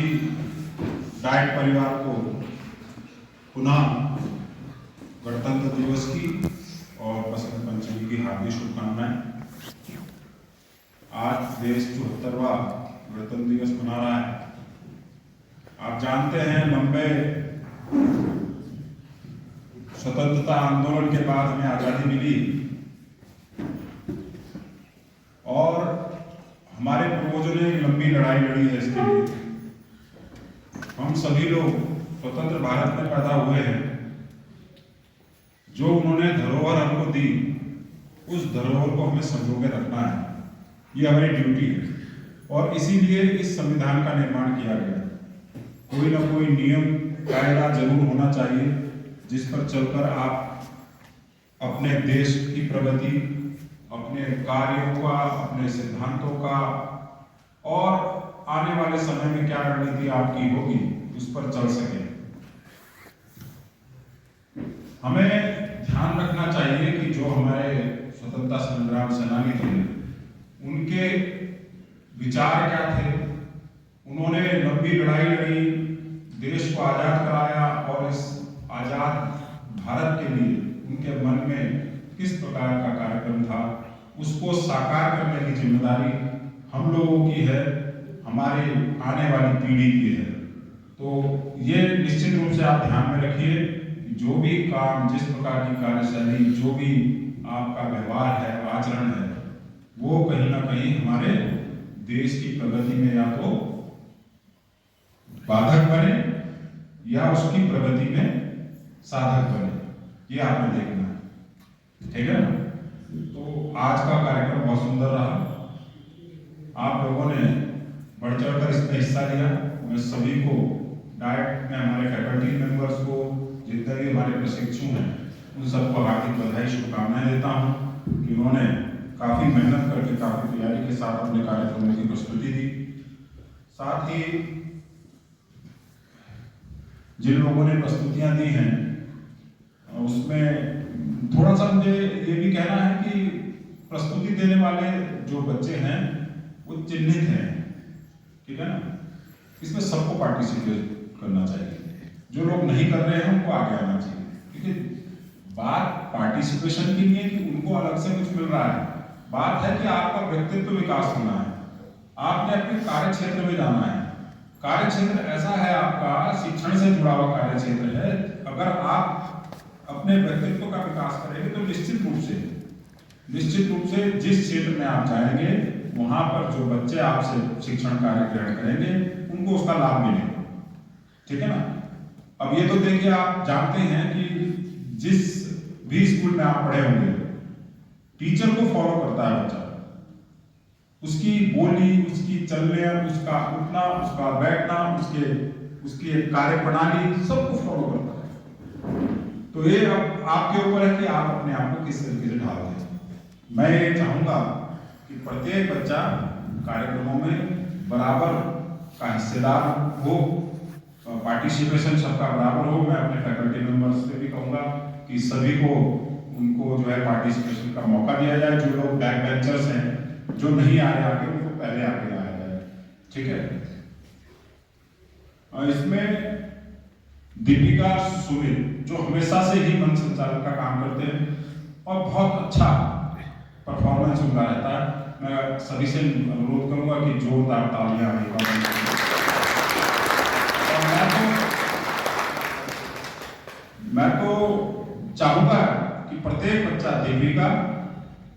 डाइट परिवार को पुनः गणतंत्र दिवस की और बसंत पंचमी की हार्दिक शुभकामनाएं। आज देश 74वां गणतंत्र दिवस मना रहा है। आप जानते हैं, लंबे स्वतंत्रता आंदोलन के बाद हमें आजादी मिली और हमारे पूर्वजों ने लंबी लड़ाई लड़ी है इसके लिए। हम सभी लोग स्वतंत्र भारत में पैदा हुए हैं। जो उन्होंने धरोहर हमको दी, उस धरोहर को हमें संजो के रखना है। ये हमारी ड्यूटी है और इसीलिए इस संविधान का निर्माण किया गया। कोई ना कोई नियम कायदा जरूर होना चाहिए जिस पर चलकर आप अपने देश की प्रगति, अपने कार्यों का, अपने सिद्धांतों का और आने वाले समय में क्या रणनीति आपकी होगी उस पर चल सके। हमें ध्यान रखना चाहिए कि जो हमारे स्वतंत्रता संग्राम सेनानी थे, उनके विचार क्या थे। उन्होंने लंबी लड़ाई लड़ी, देश को आजाद कराया और इस आजाद भारत के लिए उनके मन में किस प्रकार का कार्यक्रम था, उसको साकार करने की जिम्मेदारी हम लोगों की है, हमारे आने वाली पीढ़ी की है। तो ये निश्चित रूप से आप ध्यान में रखिए कि जो भी काम, जिस प्रकार की कार्यशैली, जो भी आपका व्यवहार है, आचरण है, वो कहीं ना कहीं हमारे देश की प्रगति में या तो बाधक बने या उसकी प्रगति में साधक बने। ये आपने देखना है, ठीक है ना। तो आज का कार्यक्रम बहुत सुंदर रहा। आप लोगों ने बढ़ चढ़कर इसमें हिस्सा लिया। मैं सभी को, डाइट में हमारे फैकल्टी मेंबर्स को, जितने भी हमारे प्रशिक्षु हैं, उन सबको हार्दिक बधाई, शुभकामनाएं देता हूं कि उन्होंने काफी मेहनत करके, काफी तैयारी के साथ अपने कार्यक्रमों की प्रस्तुति दी। साथ ही जिन लोगों ने प्रस्तुतियां दी हैं उसमें थोड़ा सा मुझे ये भी कहना है कि प्रस्तुति देने वाले जो बच्चे हैं वो चिन्हित हैं, ठीक है ना। इसमें सबको पार्टिसिपेट करना चाहिए। जो लोग नहीं कर रहे हैं उनको आगे आना चाहिए, क्योंकि बात पार्टिसिपेशन की नहीं है कि उनको अलग से कुछ मिल रहा है। बात है कि आपका व्यक्तित्व विकास होना है, आपने अपने कार्य क्षेत्र में जाना है। कार्य क्षेत्र ऐसा है आपका, शिक्षण से जुड़ा हुआ कार्य क्षेत्र है। अगर आप अपने व्यक्तित्व का विकास करेंगे तो निश्चित रूप से जिस क्षेत्र में आप जाएंगे वहां पर जो बच्चे आपसे शिक्षण कार्य ग्रहण करेंगे उनको उसका लाभ मिलेगा, ठीक है ना। अब ये तो देखिए, आप जानते हैं कि जिस भी स्कूल में आप पढ़े होंगे, टीचर को फॉलो करता है बच्चा। उसकी बोली, उसकी चलने, उसका उठना, उसका बैठना, उसकी कार्य प्रणाली सबको फॉलो करता है। तो ये अब आपके ऊपर है कि आप अपने आप को किस तरीके से ढाल दें। मैं ये चाहूंगा कि प्रत्येक बच्चा कार्यक्रमों में बराबर का हिस्सेदार हो, पार्टिसिपेशन सबका बराबर हो। मैं अपने फैकल्टी मेंबर्स से भी कहूंगा कि सभी को, उनको जो है पार्टिसिपेशन का मौका दिया जाए। जो लोग बैक बेंचर्स हैं, जो नहीं आ रहे आगे, उनको पहले आगे लाया जाए, ठीक है। इसमें दीपिका, सुमित जो हमेशा से ही मंच संचालन का काम करते हैं और बहुत अच्छा परफॉर्मेंस उनका रहता है। मैं सभी से अनुरोध करूंगा कि जोरदार तालियां मैं तो चाहूंगा कि प्रत्येक बच्चा दीपिका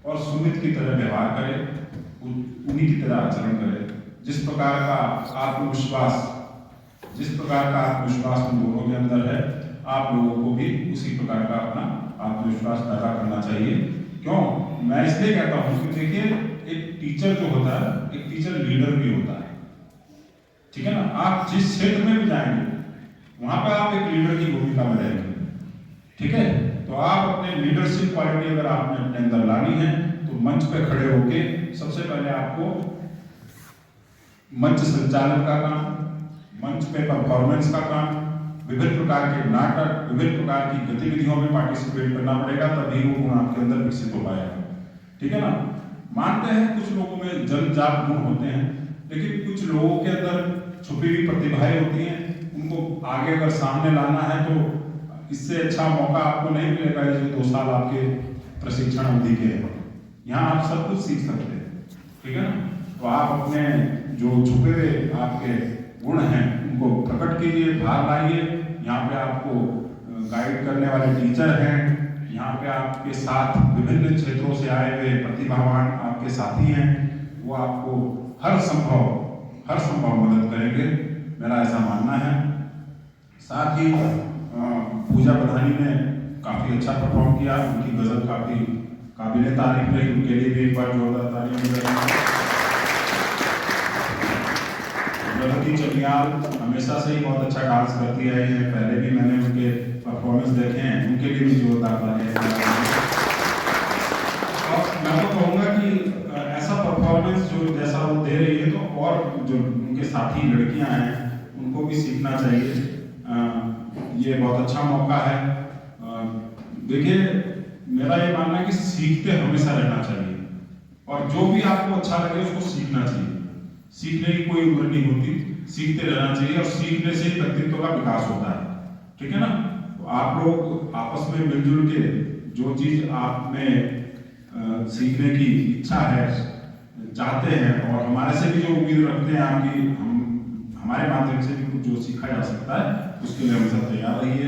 और सुमित की तरह व्यवहार करे, उन्हीं की तरह आचरण करे। जिस प्रकार का आत्मविश्वास उन दोनों के अंदर है, आप लोगों को भी उसी प्रकार का अपना आत्मविश्वास पैदा करना चाहिए। क्यों? मैं इसलिए कहता हूँ कि देखिए एक टीचर जो होता है, एक टीचर लीडर भी होता है, ठीक है ना। आप जिस क्षेत्र में भी जाएंगे वहां पे आप एक लीडर की भूमिका में रहेंगे, ठीक है। तो आप अपने लीडरशिप क्वालिटी अगर आपने अपने अंदर लानी है तो मंच पे खड़े होके सबसे पहले आपको मंच संचालन का काम, मंच पे परफॉर्मेंस का काम, विभिन्न प्रकार के नाटक, विभिन्न प्रकार की गतिविधियों में पार्टिसिपेट करना पड़ेगा, तभी वो गुण आपके अंदर विकसित हो पाएगा, ठीक है ना। मानते हैं कुछ लोगों में जन्मजात गुण होते हैं, लेकिन कुछ लोगों के अंदर छुपी हुई प्रतिभाएं होती हैं, उनको आगे अगर सामने लाना है तो इससे अच्छा मौका आपको नहीं मिलेगा जो 2 साल आपके प्रशिक्षण अवधि के हैं। यहाँ आप सब कुछ सीख सकते हैं, ठीक है ना। तो आप अपने जो छुपे हुए आपके गुण हैं उनको प्रकट कीजिए, बाहर लाइए। यहाँ पे आपको गाइड करने वाले टीचर हैं, यहाँ पे आपके साथ विभिन्न क्षेत्रों से आए हुए प्रतिभावान आपके साथी हैं, वो आपको हर संभव मदद करेंगे, मेरा ऐसा मानना है। साथ ही पूजा प्रधानी ने काफी अच्छा परफॉर्म किया, उनकी गजल काफी काबिले तारीफ रही, उनके लिए भी एक बार जोरदार तालियां। प्रगति चलियाल हमेशा से ही बहुत अच्छा डांस करती आई है, पहले भी मैंने उनके परफॉर्मेंस देखे हैं, उनके लिए भी जोरदार तालियां। और मैं तो कहूँगा कि ऐसा परफॉर्मेंस जो जैसा वो दे रही है तो और जो उनके साथी लड़कियां हैं उनको भी सीखना चाहिए। ये बहुत अच्छा मौका है। देखिए मेरा ये मानना है कि सीखते हमेशा रहना चाहिए, और जो भी आपको अच्छा लगे उसको सीखना चाहिए। सीखने की कोई उम्र नहीं होती, सीखते रहना चाहिए, और सीखने से ही व्यक्तित्व का विकास होता है, ठीक है ना। तो आप लोग आपस में मिलजुल के जो चीज आप में सीखने की इच्छा है, चाहते हैं, और हमारे से भी जो उम्मीद रखते हैं आपकी, हमारे माध्यम से भी कुछ जो सीखा जा सकता है उसके लिए हम सब तैयार रहिए।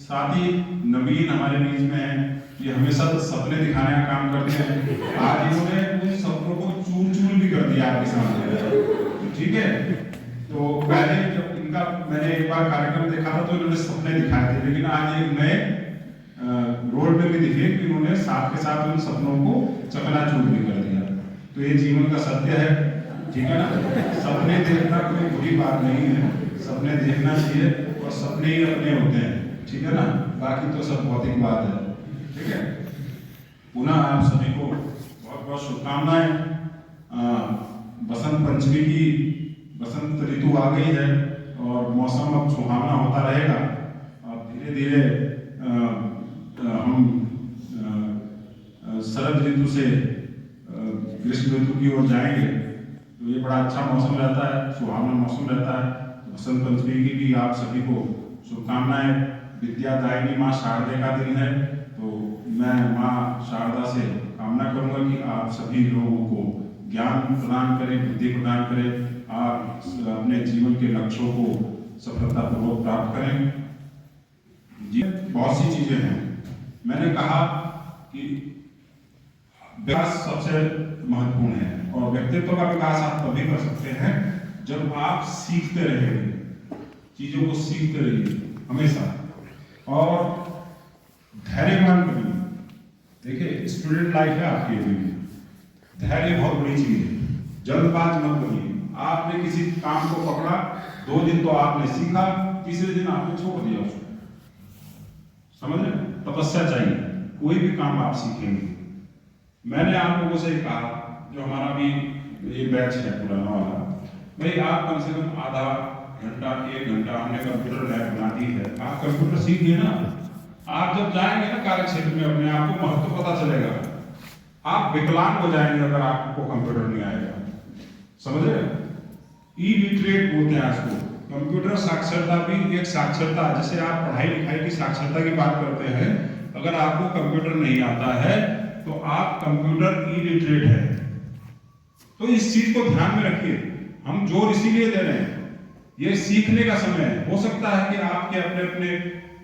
साथ ही नवीन हमारे बीच में है, ये हमेशा तो सपने दिखाने का काम करते हैं, आज इन्होंने उन सपनों को चूर भी कर दिया आपके सामने, ठीक है। तो पहले जब इनका मैंने एक बार कार्यक्रम देखा था तो इन्होंने सपने दिखाए थे, लेकिन आज एक नए रोल में भी दिखे कि उन्होंने साथ के साथ उन सपनों को चकनाचूर भी कर दिया। तो ये जीवन का सत्य है, ठीक है ना। सपने देखना कोई बुरी बात नहीं है, सपने देखना चाहिए, और सपने ही अपने होते हैं, ठीक है ना। बाकी तो सब भौतिक बात है, ठीक है। पुनः आप सभी को बहुत बहुत शुभकामनाएं। बसंत पंचमी की बसंत ऋतु आ गई है और मौसम अब सुहावना होता रहेगा, और धीरे धीरे हम शरद ऋतु से ग्रीष्म ऋतु की ओर जाएंगे। तो ये बड़ा अच्छा मौसम रहता है, सुहावना मौसम रहता है। बसंत पंचमी की भी आप सभी को शुभकामनाएं। विद्यादायिनी माँ शारदे का दिन है, तो मैं माँ शारदा से कामना करूंगा कि आप सभी लोगों को ज्ञान प्रदान करें, बुद्धि प्रदान करें, आप अपने जीवन के लक्ष्यों को सफलतापूर्वक प्राप्त करें। जी बहुत सी चीजें हैं, मैंने कहा कि विकास सबसे महत्वपूर्ण है, और व्यक्तित्व का विकास आप तभी कर सकते हैं जब आप सीखते रहेंगे, चीजों को सीखते रहिए हमेशा, और धैर्यवान बनिए। देखिए स्टूडेंट लाइफ है आपकी अभी भी, धैर्य बहुत बड़ी चीज है, जल्दबाज मत बनिए। आपने किसी काम को पकड़ा, 2 दिन तो आपने सीखा, तीसरे दिन आपने छोड़ दिया उसको, समझ रहे। तपस्या चाहिए, कोई भी काम आप सीखेंगे। मैंने आप लोगों से कहा, जो हमारा भी ये बैच है पुराना वाला, भाई आप कम से कम आधा घंटा 1 घंटा हमने कंप्यूटर लैब बना दी है, आप कंप्यूटर सीखिए ना। आप जब जाएंगे ना कार्य क्षेत्र में, अपने आप को महत्व पता चलेगा। आप विकलांग हो जाएंगे अगर आपको कंप्यूटर नहीं आएगा, समझ रहे। इलिटरेट बोलते हैं इसको। कंप्यूटर साक्षरता भी एक साक्षरता, जैसे आप पढ़ाई लिखाई की साक्षरता की बात करते हैं, अगर आपको कंप्यूटर नहीं आता है तो आप कंप्यूटर इलिटरेट है। तो इस चीज को ध्यान में रखिए। हम जोर इसीलिए दे रहे हैं, ये सीखने का समय है। हो सकता है कि आपके अपने अपने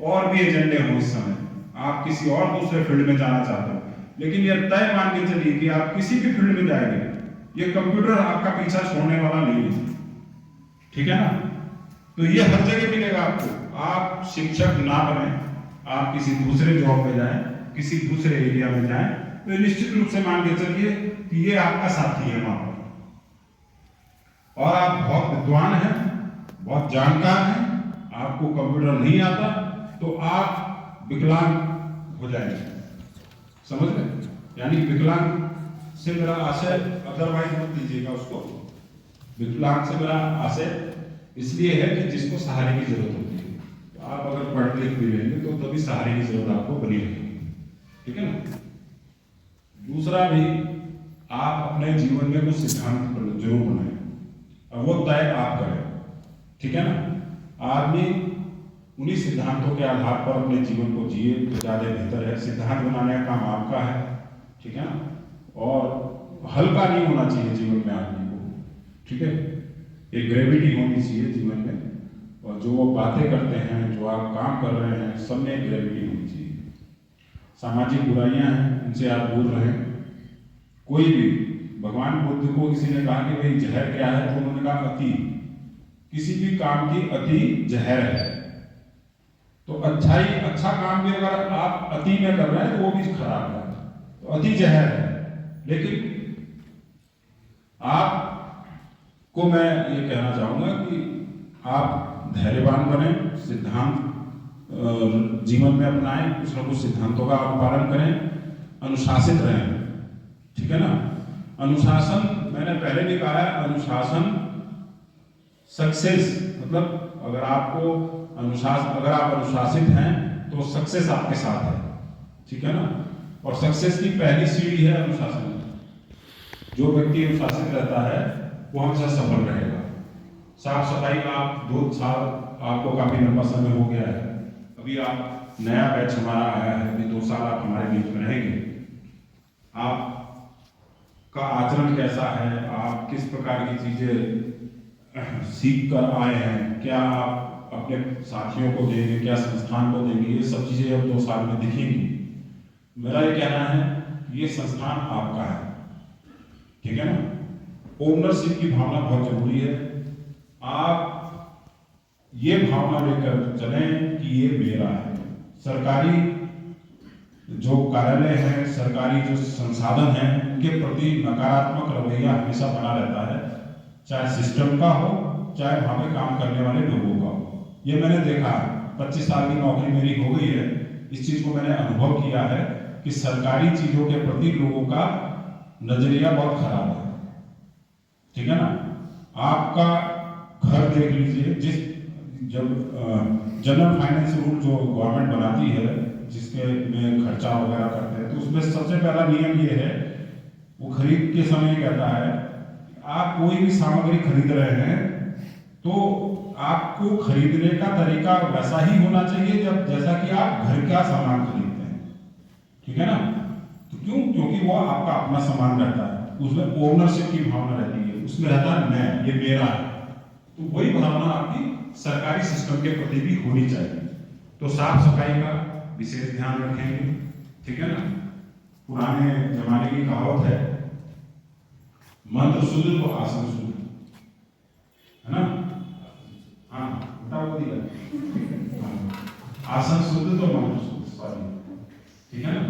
और भी एजेंडे हो इस समय, आप किसी और दूसरे फील्ड में जाना चाहते हो, लेकिन यह तय मान के चलिए कि आप किसी भी फील्ड में जाएंगे, ये कंप्यूटर आपका पीछा छोड़ने वाला नहीं है, ठीक है ना। तो ये हर जगह मिलेगा आपको। आप शिक्षक ना बने, आप किसी दूसरे जॉब में जाएं, किसी दूसरे एरिया में जाएं, तो निश्चित रूप से मान के चलिए कि ये आपका साथी है वहां पर, और आप बहुत विद्वान हैं, बहुत जानकार हैं, आपको कंप्यूटर नहीं आता तो आप विकलांग हो जाएंगे, समझ गए? यानी विकलांग से मेरा आशय, अदरवाइज मत लीजिएगा उसको, विकलांग से मेरा आशय इसलिए है कि जिसको सहारे की जरूरत होती है, तो आप अगर पढ़ लिख भी लेंगे तो तभी सहारे की जरूरत आपको बनी रहेगी, ठीक है ना? दूसरा भी, आप अपने जीवन में कुछ सिद्धांत जरूर बनाएं, और वो तय आप करें, ठीक है ना? आदमी उन्हीं सिद्धांतों के आधार पर अपने जीवन को जिए तो ज्यादा बेहतर है। सिद्धांत बनाने का काम आपका है, ठीक है ना? और हल्का नहीं होना चाहिए जीवन में आदमी को, ठीक है? एक ग्रेविटी होनी चाहिए जीवन में, और जो वो बातें करते हैं, जो आप काम कर रहे हैं, सब में एक ग्रेविटी होनी चाहिए। सामाजिक बुराइयां हैं, उनसे आप दूर रहें। कोई भी, भगवान बुद्ध को किसी ने कहा कि भाई जहर क्या है, तो उन्होंने कहा अति। किसी भी काम की अति जहर है। तो अच्छा काम भी अगर आप अति में कर रहे हैं तो वो भी खराब है, तो अति जहर है। लेकिन आपको मैं ये कहना चाहूंगा कि आप धैर्यवान बने, सिद्धांत जीवन में अपनाएं, कुछ ना कुछ सिद्धांतों का आप पालन करें, अनुशासित रहें, ठीक है ना? अनुशासन, मैंने पहले भी कहा है, अनुशासन सक्सेस, मतलब अगर आप अनुशासित हैं तो सक्सेस आपके साथ है, ठीक है ना? और सक्सेस की पहली सीढ़ी है अनुशासन। जो व्यक्ति अनुशासित रहता है वो हमेशा सफल रहेगा। साफ सफाई का आप 2 साल आपको काफी लंबा समय हो गया है, अभी आप नया बैच हमारा आया है, अभी 2 साल आप हमारे बीच में रहेंगे। आपका आचरण कैसा है, आप किस प्रकार की चीजें सीख कर आए हैं, क्या आप अपने साथियों को देंगे, क्या संस्थान को देंगे, ये सब चीजें अब 2 साल में दिखेंगी। मेरा ये कहना है ये संस्थान आपका है, ठीक है ना? ओनरशिप की भावना बहुत जरूरी है। आप ये भावना लेकर चलें कि ये मेरा है। सरकारी जो कार्यालय हैं, सरकारी जो संसाधन हैं, उनके प्रति नकारात्मक रवैया हमेशा बना रहता है, चाहे सिस्टम का हो, चाहे वहां पे काम करने वाले लोगों का हो। ये मैंने देखा, 25 साल की नौकरी मेरी हो गई है, इस चीज को मैंने अनुभव किया है कि सरकारी चीजों के प्रति लोगों का नजरिया बहुत खराब है, ठीक है ना? आपका घर देख लीजिए, जब जनरल फाइनेंस रूल जो गवर्नमेंट बनाती है, जिसके में खर्चा वगैरह करते हैं, तो उसमें सबसे पहला नियम ये है, वो खरीद के समय कहता है आप कोई भी सामग्री खरीद रहे हैं तो आपको खरीदने का तरीका वैसा ही होना चाहिए जैसा कि आप घर का सामान खरीदते हैं, ठीक है ना? तो क्यों? क्योंकि वो आपका अपना सामान रहता है, उसमें ओनरशिप की भावना रहती है, उसमें रहता है मैं, ये मेरा है। तो वही भावना आपकी सरकारी सिस्टम के प्रति भी होनी चाहिए। तो साफ सफाई का विशेष ध्यान रखेंगे, ठीक है ना? पुराने जमाने की कहावत है, मंत्र शुद्ध तो आसन शुद्ध, है ना? हाँ, बता वो दिया, आसन शुद्ध तो मंत्र शुद्ध, सॉरी, ठीक है ना?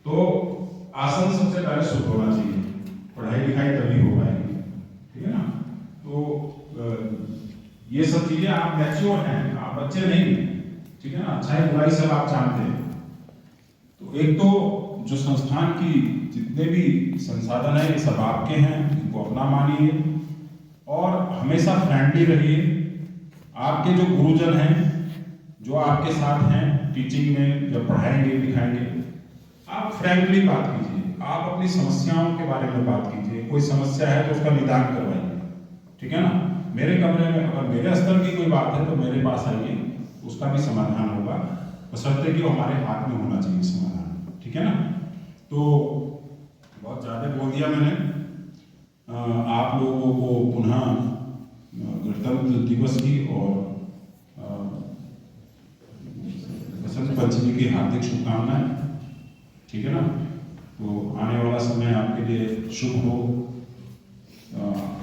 तो आसन सबसे पहले शुद्ध होना चाहिए, पढ़ाई लिखाई तभी हो पाएगी, ठीक है ना? तो ये सब चीजें, आप मैच्योर हैं, आप बच्चे नहीं, ठीक है ना? अच्छाई बुराई सब आप जानते हैं। तो एक तो जो संस्थान की जितने भी संसाधन है ये सब आपके हैं, इनको अपना मानिए और हमेशा फ्रेंडली रहिए। आपके जो गुरुजन हैं, जो आपके साथ हैं टीचिंग में, जब पढ़ाएंगे लिखाएंगे, आप फ्रेंकली बात कीजिए, आप अपनी समस्याओं के बारे में बात कीजिए। कोई समस्या है तो उसका निदान करवाइए, ठीक है ना? मेरे कमरे में अगर मेरे स्तर की कोई बात है तो मेरे पास आइए, उसका भी समाधान होगा, बशर्ते कि वो हमारे हाथ में होना चाहिए समाधान, ठीक है ना? तो बहुत ज़्यादा बोल दिया मैंने। आप लोगों को पुनः गणतंत्र दिवस की और बसंत पंचमी की हार्दिक शुभकामनाएं, ठीक है ना? तो आने वाला समय आपके लिए शुभ हो,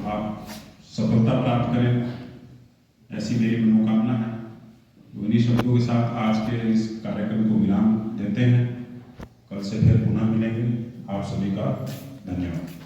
आप सफलता प्राप्त करें, ऐसी मेरी मनोकामना है। तो इन्हीं शब्दों के साथ आज के इस कार्यक्रम को विराम देते हैं। कल से फिर पुनः मिलेंगे। आप सभी का धन्यवाद।